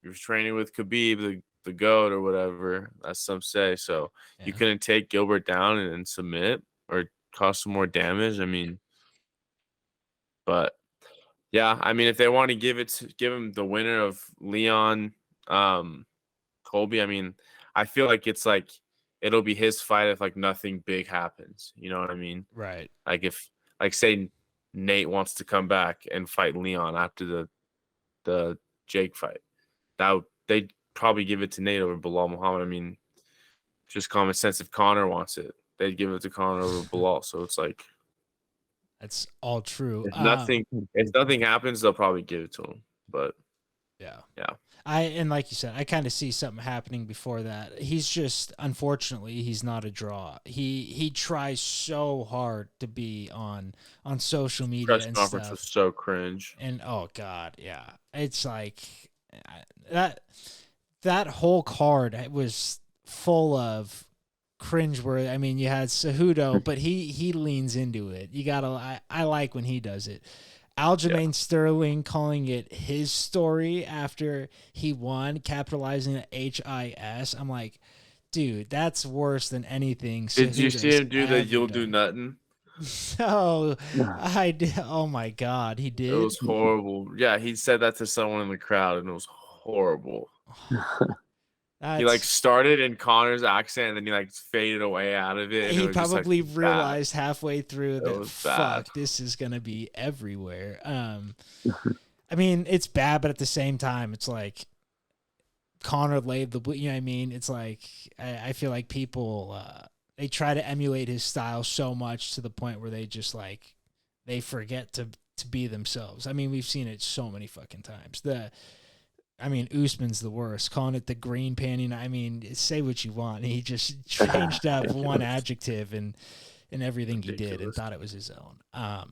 [SPEAKER 3] you're training with Khabib, the GOAT or whatever, as some say. So you couldn't take Gilbert down and submit or cause some more damage. I mean, but yeah, I mean, if they want to give him the winner of Leon Colby, I mean, I feel like it's like it'll be his fight if like nothing big happens. You know what I mean?
[SPEAKER 2] Right.
[SPEAKER 3] Like if like say Nate wants to come back and fight Leon after the Jake fight, they'd probably give it to Nate over Bilal Muhammad. I mean, just common sense. If Conor wants it, they'd give it to Conor over Bilal. So it's like
[SPEAKER 2] that's all true.
[SPEAKER 3] If nothing happens, they'll probably give it to him. But
[SPEAKER 2] yeah.
[SPEAKER 3] And
[SPEAKER 2] like you said, I kind of see something happening before that. He's just, unfortunately, he's not a draw. He tries so hard to be on social media
[SPEAKER 3] press
[SPEAKER 2] and
[SPEAKER 3] conference
[SPEAKER 2] stuff.
[SPEAKER 3] Was so cringe.
[SPEAKER 2] And oh god, yeah, it's like that whole card was full of cringeworthy. I mean, you had Cejudo, but he leans into it. You gotta. I like when he does it. Aljamain Sterling calling it his story after he won, capitalizing the HIS. I'm like, dude, that's worse than anything.
[SPEAKER 3] Did you see him do the "you'll do nothing"?
[SPEAKER 2] So I did. Oh my god, he did.
[SPEAKER 3] It was horrible. Yeah, he said that to someone in the crowd, and it was horrible. He like started in Conor's accent, and then he like faded away out of it.
[SPEAKER 2] He
[SPEAKER 3] it
[SPEAKER 2] probably realized halfway through that fuck,
[SPEAKER 3] bad.
[SPEAKER 2] this is gonna be everywhere. I mean, it's bad, but at the same time, it's like Conor laid the. You know what I mean? It's like I feel like people they try to emulate his style so much to the point where they just like they forget to be themselves. I mean, we've seen it so many fucking times. Usman's the worst. Calling it the green panty. I mean, say what you want. He just changed up one adjective and everything he did and thought it was his own.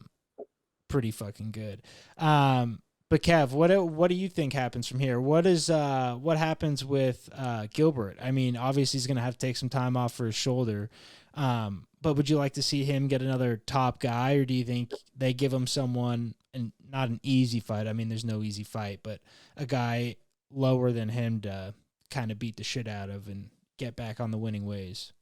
[SPEAKER 2] Pretty fucking good. But Kev, what do you think happens from here? What happens with Gilbert? I mean, obviously he's gonna have to take some time off for his shoulder. But would you like to see him get another top guy, or do you think they give him someone, and not an easy fight? I mean, there's no easy fight, but a guy lower than him to kind of beat the shit out of and get back on the winning ways?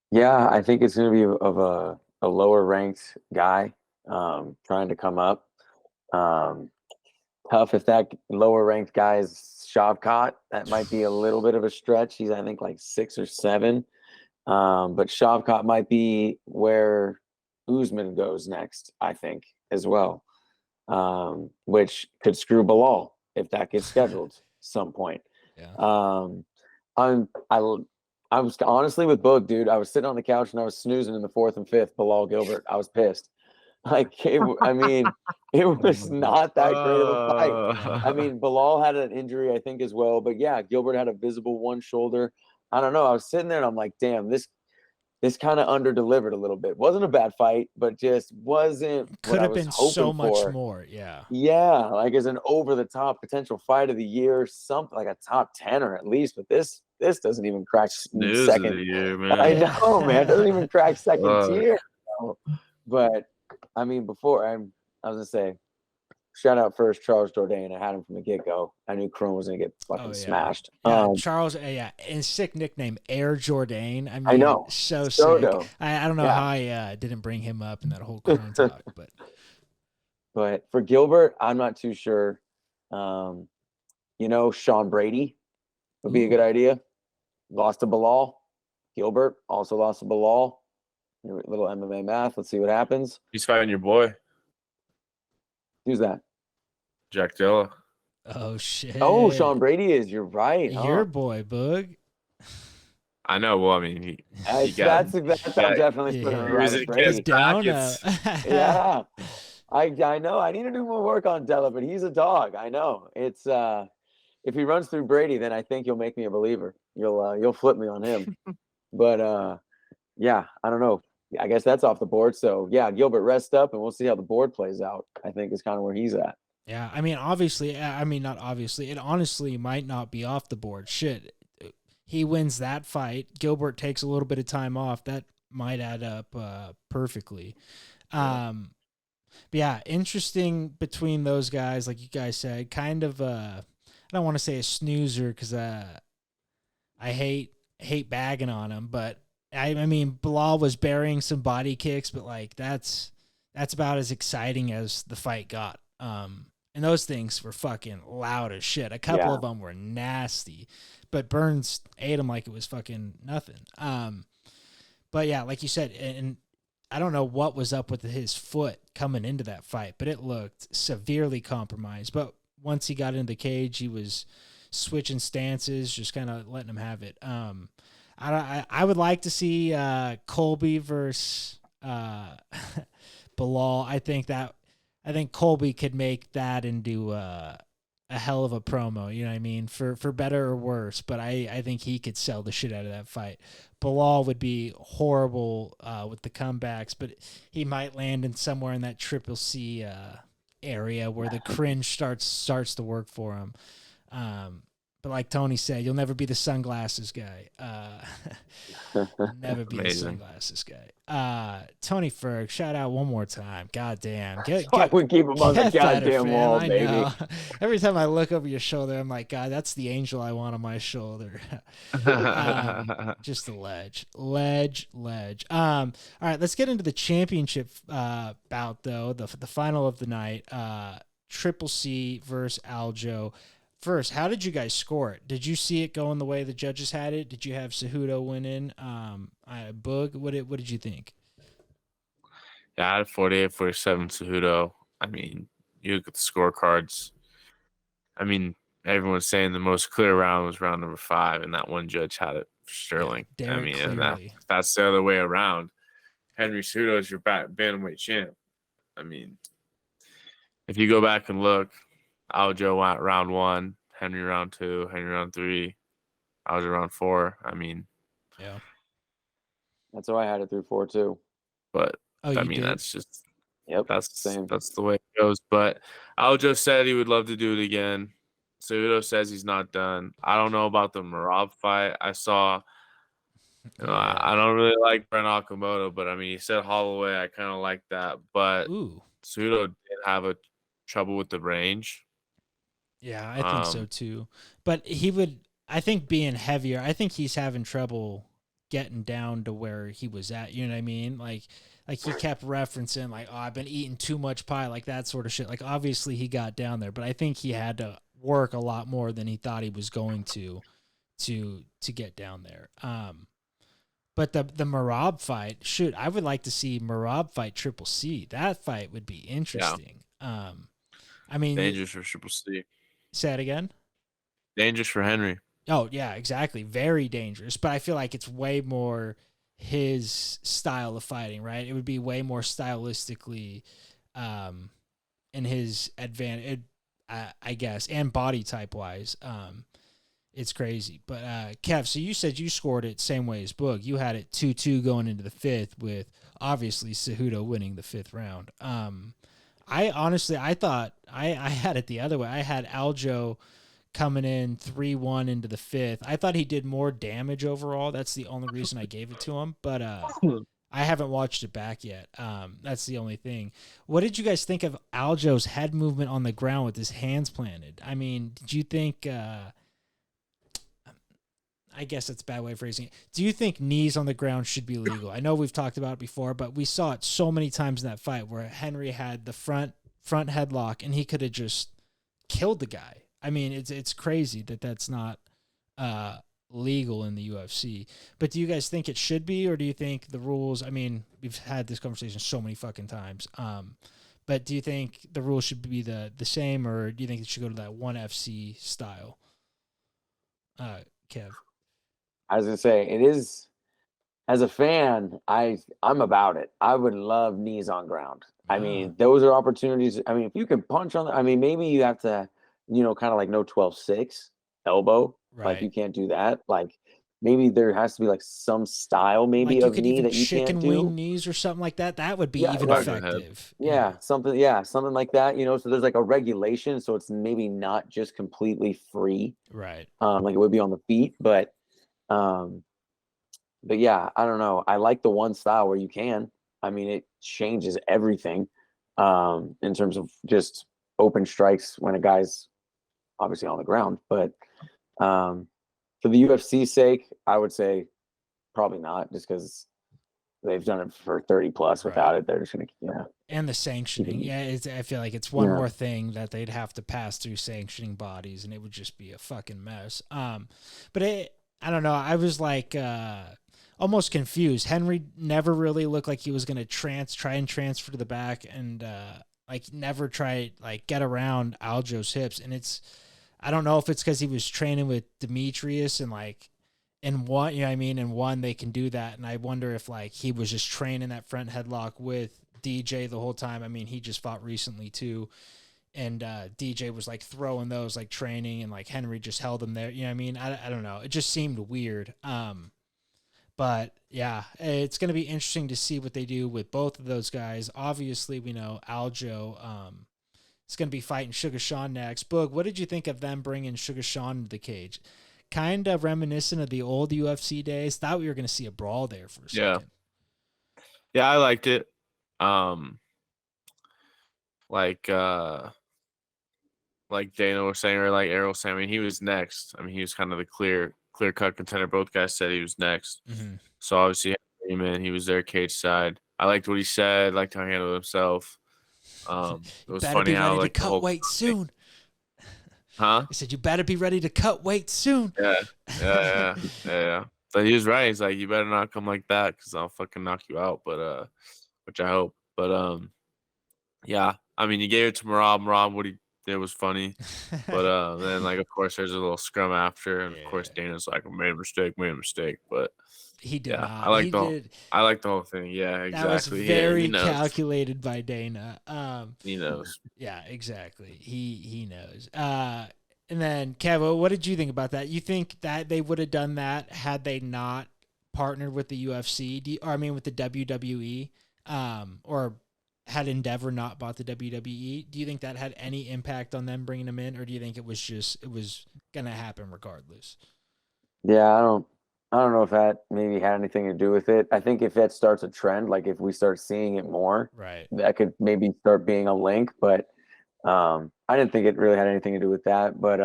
[SPEAKER 1] Yeah, I think it's going to be of a lower ranked guy trying to come up. Tough if that lower ranked guy is Shavkat. That might be a little bit of a stretch. He's, I think, like 6 or 7. But Shavkat might be where Usman goes next, I think, as well, which could screw Bilal if that gets scheduled some point.
[SPEAKER 2] Yeah.
[SPEAKER 1] I was honestly with Boog, dude. I was sitting on the couch and I was snoozing in the 4th and 5th. Bilal Gilbert. I was pissed. Like, it was not that great of a fight. I mean, Bilal had an injury, I think, as well. But yeah, Gilbert had a visible one shoulder. I don't know. I was sitting there and I'm like, damn, this kind of under-delivered a little bit. Wasn't a bad fight, but just wasn't
[SPEAKER 2] could have been so much
[SPEAKER 1] for.
[SPEAKER 2] more. Yeah.
[SPEAKER 1] Yeah, like as an over-the-top potential fight of the year, something like a top 10 or at least. But this doesn't even crack second.
[SPEAKER 3] Of the year, man.
[SPEAKER 1] I know, man. It doesn't even crack second tier. But I mean, before I was gonna say, shout out first Charles Jourdain. I had him from the get-go. I knew Chrome was gonna get fucking smashed.
[SPEAKER 2] Charles, and sick nickname Air Jourdain. I mean,
[SPEAKER 1] I know,
[SPEAKER 2] so
[SPEAKER 1] sick.
[SPEAKER 2] I don't know how I didn't bring him up in that whole Chrome talk, but
[SPEAKER 1] But for Gilbert, I'm not too sure. Sean Brady would be a good idea. Lost to Bilal. Gilbert also lost to Bilal. A little MMA math. Let's see what happens.
[SPEAKER 3] He's fighting your boy,
[SPEAKER 1] Who's that?
[SPEAKER 3] Jack Dilla.
[SPEAKER 2] Oh shit.
[SPEAKER 1] Oh, Sean Brady is. You're right.
[SPEAKER 2] Your boy, Boog.
[SPEAKER 3] I know. Well, I mean,
[SPEAKER 1] I'm definitely putting him right with Brady.
[SPEAKER 2] Down.
[SPEAKER 1] Yeah. I know. I need to do more work on Della, but he's a dog. I know. It's if he runs through Brady, then I think you'll make me a believer. You'll flip me on him. But yeah, I don't know. I guess that's off the board. So yeah, Gilbert, rest up, and we'll see how the board plays out. I think is kind of where he's at.
[SPEAKER 2] Yeah, I mean, not obviously. It honestly might not be off the board. Shit, he wins that fight. Gilbert takes a little bit of time off. That might add up perfectly. But yeah, interesting between those guys, like you guys said. Kind of, I don't want to say a snoozer because I hate bagging on him, but I mean, Bilal was burying some body kicks, but like that's about as exciting as the fight got. And those things were fucking loud as shit. A couple of them were nasty, but Burns ate him like it was fucking nothing. But yeah, like you said, and I don't know what was up with his foot coming into that fight, but it looked severely compromised. But once he got into the cage, he was switching stances, just kind of letting him have it. I would like to see Colby versus Bilal. I think Colby could make that into a hell of a promo. You know what I mean? For better or worse, but I think he could sell the shit out of that fight. Bilal would be horrible with the comebacks, but he might land in somewhere in that Triple C area where the cringe starts to work for him. But like Tony said, you'll never be the sunglasses guy. Never be the sunglasses guy. Tony Ferg, shout out one more time. God damn.
[SPEAKER 1] I would keep him on the goddamn wall, baby.
[SPEAKER 2] Know. Every time I look over your shoulder, I'm like, God, that's the angel I want on my shoulder. Just a ledge. All right, let's get into the championship bout, though. The final of the night. Triple C versus Aljo. First, how did you guys score it? Did you see it going the way the judges had it? Did you have Cejudo winning? Boog, what did you think?
[SPEAKER 3] Yeah, I had 48-47 Cejudo. I mean, you look at the scorecards. I mean, everyone's saying the most clear round was round number 5, and that one judge had it for Sterling.
[SPEAKER 2] Yeah,
[SPEAKER 3] I mean, and that's the other way around. Henry Cejudo is your bantamweight champ. I mean, if you go back and look, Aljo went round 1, Henry round 2, Henry round 3, Aljo round 4. I mean,
[SPEAKER 2] yeah,
[SPEAKER 1] that's how I had it through 4 too.
[SPEAKER 3] But I mean, that's just that's
[SPEAKER 1] same.
[SPEAKER 3] That's the way it goes. But Aljo said he would love to do it again. Cejudo says he's not done. I don't know about the Merab fight. I saw. I don't really like Brent Okamoto, but I mean, he said Holloway. I kind of like that, but Cejudo did have a trouble with the range.
[SPEAKER 2] Yeah, I think so too. But he would, I think, being heavier, I think he's having trouble getting down to where he was at. You know what I mean? Like he kept referencing, like, oh, I've been eating too much pie, like that sort of shit. Like, obviously he got down there, but I think he had to work a lot more than he thought he was going to get down there. But the Merab fight, shoot, I would like to see Merab fight Triple C. That fight would be interesting. Yeah. I mean,
[SPEAKER 3] dangerous for Triple C.
[SPEAKER 2] Say it again.
[SPEAKER 3] Dangerous for Henry.
[SPEAKER 2] Oh yeah, exactly. Very dangerous. But I feel like it's way more his style of fighting, right? It would be way more stylistically, in his advantage, I guess, and body type wise. It's crazy. But Kev, so you said you scored it same way as Boog. You had it 2-2 going into the 5th, with obviously Cejudo winning the 5th round. I thought I had it the other way. I had Aljo coming in 3-1 into the 5th. I thought he did more damage overall. That's the only reason I gave it to him. But I haven't watched it back yet. That's the only thing. What did you guys think of Aljo's head movement on the ground with his hands planted? I mean, did you think I guess that's a bad way of phrasing it. Do you think knees on the ground should be legal? I know we've talked about it before, but we saw it so many times in that fight where Henry had the front front headlock, and he could have just killed the guy. I mean, it's crazy that that's not legal in the UFC. But do you guys think it should be, or do you think the rules? I mean, we've had this conversation so many fucking times. But do you think the rules should be the same, or do you think it should go to that ONE FC style? Kev.
[SPEAKER 1] I was gonna say it is. As a fan, I'm about it. I would love knees on ground. I mean, those are opportunities. I mean, if you can punch on, I mean, maybe you have to, kind of like no 12-6 elbow.
[SPEAKER 2] Right.
[SPEAKER 1] Like you can't do that. Like maybe there has to be like some style maybe
[SPEAKER 2] like
[SPEAKER 1] of knee that you can't
[SPEAKER 2] chicken
[SPEAKER 1] do.
[SPEAKER 2] wing knees or something like that. That would be even effective.
[SPEAKER 1] Something like that. So there's like a regulation, so it's maybe not just completely free.
[SPEAKER 2] Right.
[SPEAKER 1] Like it would be on the feet, but yeah, I don't know. I like the one style where you can. I mean, it changes everything in terms of just open strikes when a guy's obviously on the ground. But for the UFC's sake, I would say probably not, just because they've done it for 30 plus without it. They're just going to,
[SPEAKER 2] And the sanctioning. Yeah, I feel like it's one more thing that they'd have to pass through sanctioning bodies, and it would just be a fucking mess. But I don't know. I was like almost confused. Henry never really looked like he was going to try and transfer to the back, and like never try like get around Aljo's hips. And I don't know if it's because he was training with Demetrius and like in one, you know what I mean? In one, they can do that. And I wonder if like he was just training that front headlock with DJ the whole time. I mean, he just fought recently too. And DJ was like throwing those like training, and like Henry just held him there. You know what I mean? I don't know. It just seemed weird. But yeah, it's going to be interesting to see what they do with both of those guys. Obviously, we know Aljo is going to be fighting Sugar Sean next. Boog, what did you think of them bringing Sugar Sean into the cage? Kind of reminiscent of the old UFC days. Thought we were going to see a brawl there for a second.
[SPEAKER 3] Yeah, I liked it. Like Dana was saying, or like Errol was saying, I mean, he was next. I mean, he was kind of the clear-cut contender. Both guys said he was next. Mm-hmm. So obviously, he was there cage side. I liked what he said, liked how he handled himself. It was funny how like
[SPEAKER 2] to cut weight soon.
[SPEAKER 3] Huh?
[SPEAKER 2] He said, "You better be ready to cut weight soon."
[SPEAKER 3] Yeah. But he was right. He's like, "You better not come like that, because I'll fucking knock you out." But which I hope. But yeah. I mean, you gave it to Marab. Marab, what he did was funny. But then like, of course, there's a little scrum after, and of course, Dana's like, "Made a mistake." But
[SPEAKER 2] he did not.
[SPEAKER 3] I like the whole thing. Yeah, exactly.
[SPEAKER 2] That was very calculated by Dana.
[SPEAKER 3] He knows.
[SPEAKER 2] Yeah, exactly. He knows. And then Kevo, what did you think about that? You think that they would have done that had they not partnered with the UFC, with the WWE, or had Endeavor not bought the WWE? Do you think that had any impact on them bringing him in, or do you think it was gonna happen regardless?
[SPEAKER 1] Yeah, I don't know if that maybe had anything to do with it. I think if that starts a trend, like if we start seeing it more,
[SPEAKER 2] right, that
[SPEAKER 1] could maybe start being a link. But I didn't think it really had anything to do with that. But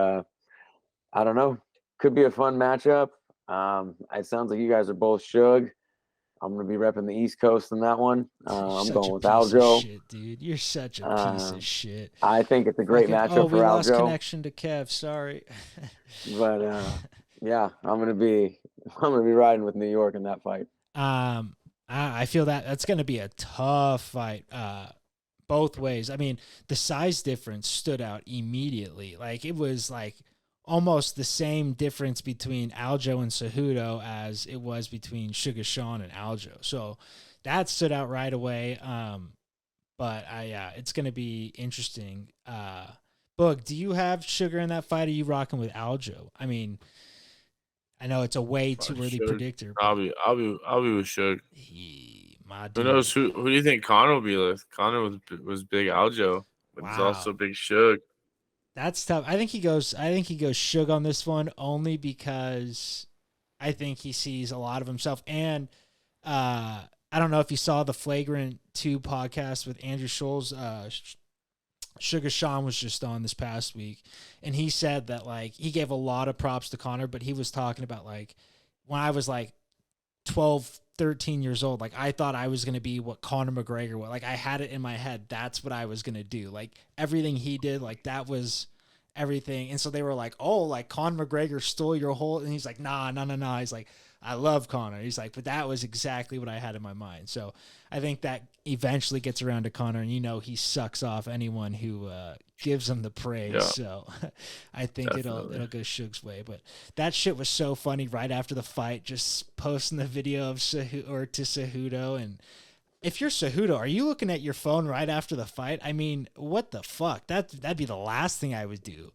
[SPEAKER 1] I don't know. Could be a fun matchup. It sounds like you guys are both Suge. I'm going to be repping the East Coast in that one. I'm going with Aljo.
[SPEAKER 2] Shit, dude. You're such a piece of shit.
[SPEAKER 1] I think it's a great matchup for Aljo.
[SPEAKER 2] We lost connection to Kev. Sorry.
[SPEAKER 1] But yeah, I'm going to be riding with New York in that fight.
[SPEAKER 2] I feel that's going to be a tough fight. Both ways. I mean, the size difference stood out immediately. Like it was like almost the same difference between Aljo and Cejudo as it was between Sugar Sean and Aljo. So that stood out right away. But it's going to be interesting. Boog, do you have Sugar in that fight? Or are you rocking with Aljo? I mean, I know it's a way too early predictor.
[SPEAKER 3] I'll be with Sugar. Who knows? Who do you think Conor will be with? Conor was big Aljo, but he's also big Sugar.
[SPEAKER 2] That's tough. I think he goes Suge on this one, only because I think he sees a lot of himself. And I don't know if you saw the Flagrant 2 podcast with Andrew Scholes. Sugar Sean was just on this past week, and he said that like he gave a lot of props to Conor, but he was talking about like when I was like 12 13 years old. Like I thought I was going to be what Conor McGregor was. Like I had it in my head. That's what I was going to do. Like everything he did, like that was everything. And so they were like, oh, like Conor McGregor stole your whole, and he's like, nah. He's like, I love Conor. He's like, but that was exactly what I had in my mind. So I think that eventually gets around to Conor, and he sucks off anyone who gives him the praise.
[SPEAKER 3] Yeah,
[SPEAKER 2] so I think
[SPEAKER 3] definitely.
[SPEAKER 2] it'll go Suge's way. But that shit was so funny right after the fight, just posting the video of Cejudo. And if you're Cejudo, are you looking at your phone right after the fight? I mean, what the fuck? That'd be the last thing I would do.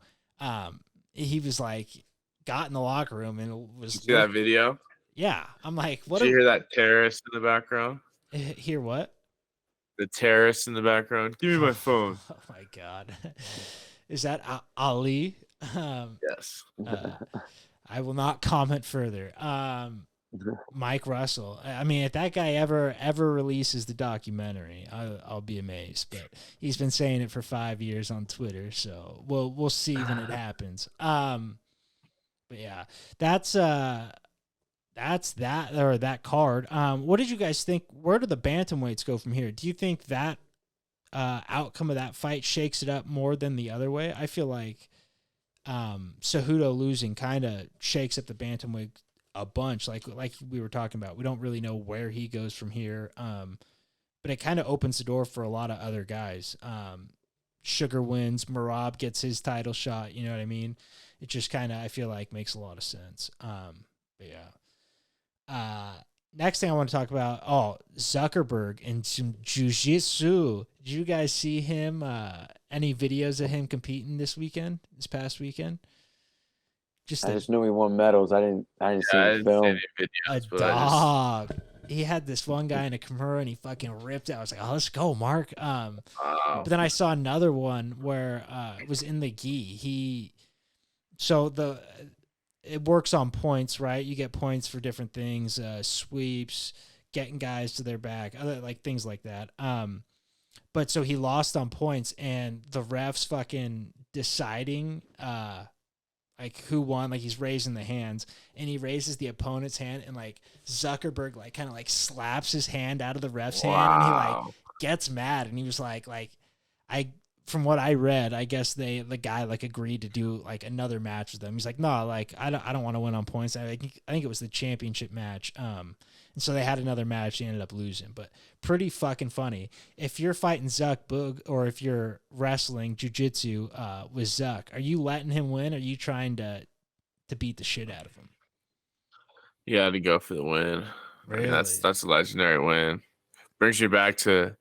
[SPEAKER 2] He was like, got in the locker room and was.
[SPEAKER 3] Did you see that video?
[SPEAKER 2] Yeah, I'm like, what?
[SPEAKER 3] Did you hear that terrorist in the background?
[SPEAKER 2] Hear what?
[SPEAKER 3] The terrorist in the background. Give me my phone.
[SPEAKER 2] Oh my god, is that Ali?
[SPEAKER 3] Yes.
[SPEAKER 2] I will not comment further. Mike Russell. I mean, if that guy ever releases the documentary, I'll be amazed. But he's been saying it for 5 years on Twitter, so we'll see when it happens. But yeah, that's that, or that card. What did you guys think? Where do the bantamweights go from here? Do you think that outcome of that fight shakes it up more than the other way? I feel like Cejudo losing kind of shakes up the bantamweight a bunch. Like we were talking about, we don't really know where he goes from here. But it kind of opens the door for a lot of other guys. Sugar wins, Marab gets his title shot. You know what I mean? It just kind of, I feel like, makes a lot of sense. But yeah. Next thing I want to talk about, Zuckerberg and some jiu-jitsu. Did you guys see him, any videos of him competing this past weekend?
[SPEAKER 1] I just knew he won medals. I didn't see the film.
[SPEAKER 3] Any videos,
[SPEAKER 2] A dog. He had this one guy in a Kimura and he fucking ripped it. I was like, oh, let's go, Mark. But then I saw another one where it was in the gi. It works on points, right? You get points for different things, sweeps, getting guys to their back, other like things like that. But so he lost on points, and the refs fucking deciding like who won. Like he's raising the hands, and he raises the opponent's hand, and like Zuckerberg like kind of like slaps his hand out of the ref's hand, and he like gets mad, and he was like from what I read, I guess the guy like agreed to do like another match with them. He's like, no, like I don't want to win on points. I think it was the championship match. And so they had another match. They ended up losing, but pretty fucking funny. If you're fighting Zuck Boog, or if you're wrestling jiu-jitsu with Zuck, are you letting him win? Or are you trying to beat the shit out of him?
[SPEAKER 3] You had to go for the win.
[SPEAKER 2] Really?
[SPEAKER 3] I mean, that's a legendary win. Brings you back to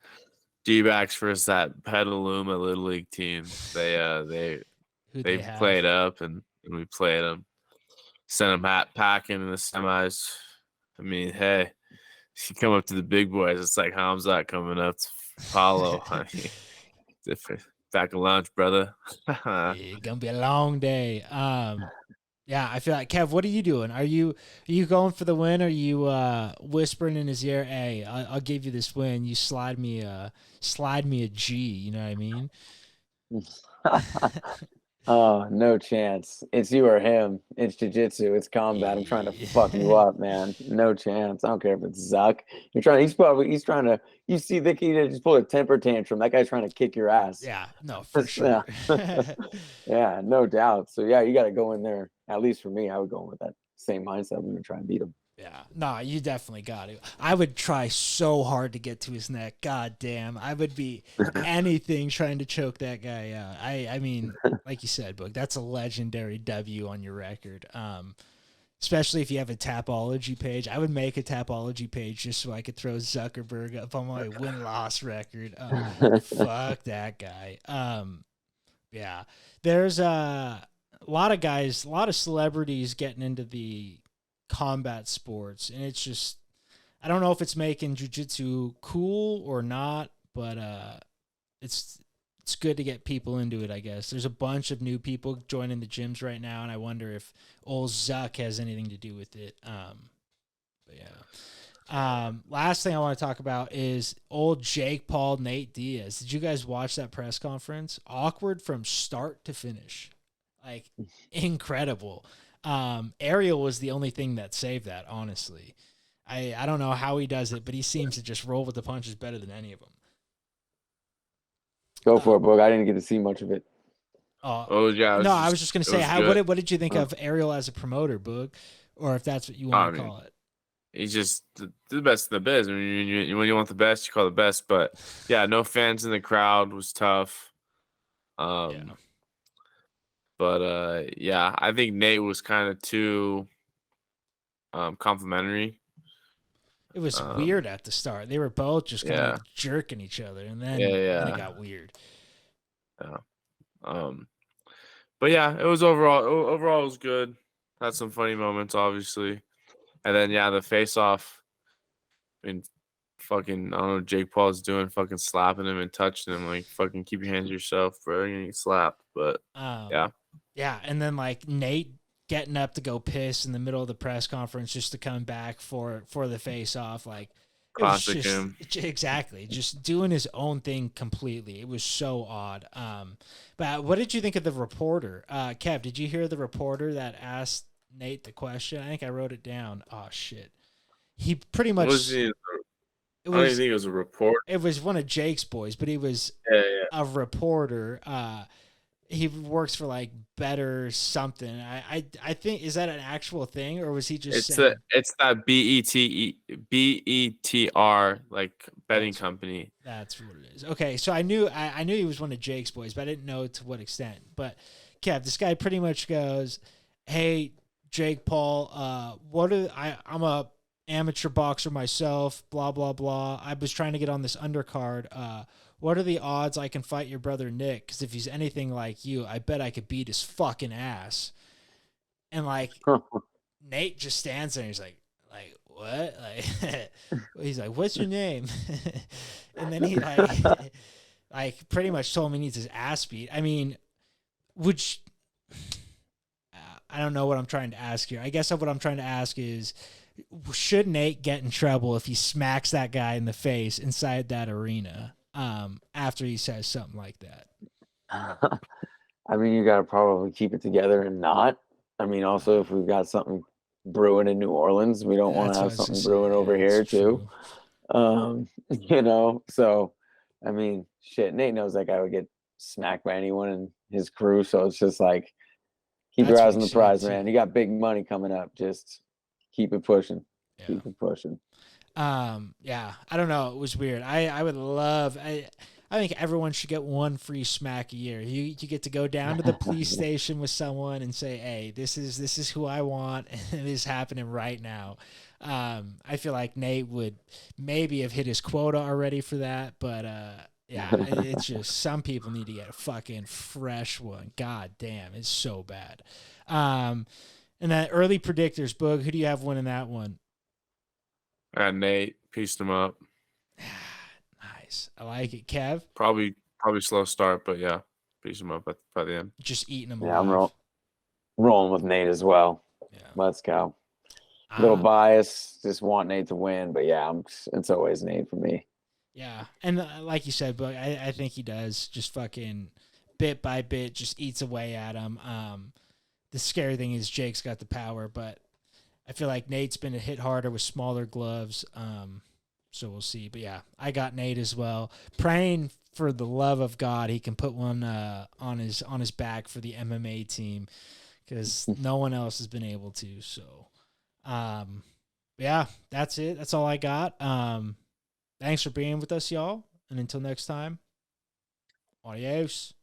[SPEAKER 3] D-backs versus that Petaluma Little League team. They played up, and we played them. Sent them packing in the semis. I mean, hey, if you come up to the big boys, it's like Hamzat coming up to Paulo. I mean, different. Back at lunch, brother.
[SPEAKER 2] It's gonna be a long day. Yeah, I feel like, Kev, what are you doing? Are you going for the win? Or are you whispering in his ear, "Hey, I'll give you this win. You slide me a G." You know what I mean?
[SPEAKER 1] Oh, no chance. It's you or him. It's jiu-jitsu. It's combat. I'm trying to fuck you up, man. No chance. I don't care if it's Zuck. He's trying to, you see the kid just pull a temper tantrum. That guy's trying to kick your ass.
[SPEAKER 2] Yeah, no, for sure.
[SPEAKER 1] Yeah, no doubt. So yeah, you got to go in there. At least for me, I would go in with that same mindset. I'm going to try and beat him.
[SPEAKER 2] Yeah, no, you definitely got it. I would try so hard to get to his neck. God damn, I would be anything trying to choke that guy out. I mean, like you said, Boog, that's a legendary W on your record. Especially if you have a Tapology page. I would make a Tapology page just so I could throw Zuckerberg up on my win-loss record. Fuck that guy. Yeah, there's a lot of guys, a lot of celebrities getting into the combat sports, and it's just, I don't know if it's making jiu-jitsu cool or not, but it's good to get people into it, I guess. There's a bunch of new people joining the gyms right now, and I wonder if old Zuck has anything to do with it. But yeah. Last thing I want to talk about is old Jake Paul, Nate Diaz. Did you guys watch that press conference? Awkward from start to finish. Like, incredible. Ariel was the only thing that saved that, honestly. I don't know how he does it, but he seems to just roll with the punches better than any of them.
[SPEAKER 1] Go for it, Boog. I didn't get to see much of it.
[SPEAKER 3] Oh yeah,
[SPEAKER 2] No, I was just gonna say, what did you think of Ariel as a promoter, Boog, or if that's what you want to call it?
[SPEAKER 3] He's just the best in the biz. I mean, when you want the best, you call the best. But yeah, no fans in the crowd was tough.
[SPEAKER 2] Yeah.
[SPEAKER 3] But yeah, I think Nate was kind of too complimentary.
[SPEAKER 2] It was weird at the start. They were both just kind of like jerking each other, and then it got weird.
[SPEAKER 3] Yeah. But yeah, it was overall it was good. Had some funny moments, obviously, and then yeah, the face off. I mean, fucking, I don't know what Jake Paul's doing, fucking slapping him and touching him. Like, fucking keep your hands to yourself, bro. You're gonna get slapped. But yeah.
[SPEAKER 2] Yeah, and then like Nate getting up to go piss in the middle of the press conference just to come back for the face off. Like,
[SPEAKER 3] classic him.
[SPEAKER 2] Exactly. Just doing his own thing completely. It was so odd. But what did you think of the reporter? Kev, did you hear the reporter that asked Nate the question? I think I wrote it down. Oh shit. He pretty much
[SPEAKER 3] I don't even think it was a reporter.
[SPEAKER 2] It was one of Jake's boys, but he was a reporter. He works for like Better something. I think, is that an actual thing, or was he just saying?
[SPEAKER 3] It's that BETR like betting company.
[SPEAKER 2] That's what it is. Okay, so I knew he was one of Jake's boys, but I didn't know to what extent. But Kev, this guy pretty much goes, "Hey, Jake Paul, I'm a amateur boxer myself, blah blah blah. I was trying to get on this undercard. What are the odds I can fight your brother Nick? Because if he's anything like you, I bet I could beat his fucking ass." And like Nate just stands there and he's like what? Like he's like, "What's your name?" And then he like pretty much told him he needs his ass beat. I mean, I don't know what I'm trying to ask here. I guess what I'm trying to ask is, should Nate get in trouble if he smacks that guy in the face inside that arena after he says something like that?
[SPEAKER 1] I mean, you got to probably keep it together and not. I mean, also, if we've got something brewing in New Orleans, we don't want to have something brewing over here too. You know, so I mean, shit, Nate knows that guy would get smacked by anyone in his crew, so it's just like, keep your eyes on the prize, man. You got big money coming up. Just keep it pushing. Yeah. Keep it pushing.
[SPEAKER 2] Yeah, I don't know. It was weird. I would love. I think everyone should get one free smack a year. You get to go down to the police station with someone and say, "Hey, this is who I want, and it is happening right now." I feel like Nate would maybe have hit his quota already for that, but yeah, it's just some people need to get a fucking fresh one. God damn, it's so bad. And that early predictors, Boog, who do you have winning that one?
[SPEAKER 3] Nate pieced him up.
[SPEAKER 2] Nice, I like it. Kev,
[SPEAKER 3] probably slow start, but yeah, pieced him up by the end.
[SPEAKER 2] Just eating him.
[SPEAKER 1] Yeah, alive. I'm rolling with Nate as well. Yeah, let's go. Little bias, just want Nate to win, but yeah, it's always Nate for me.
[SPEAKER 2] Yeah, and like you said, but I think he does, just fucking bit by bit, just eats away at him. The scary thing is Jake's got the power, but I feel like Nate's been hit harder with smaller gloves. So we'll see. But yeah, I got Nate as well. Praying for the love of God he can put one on his back for the MMA team, because no one else has been able to. So yeah, that's it. That's all I got. Thanks for being with us, y'all. And until next time, adios.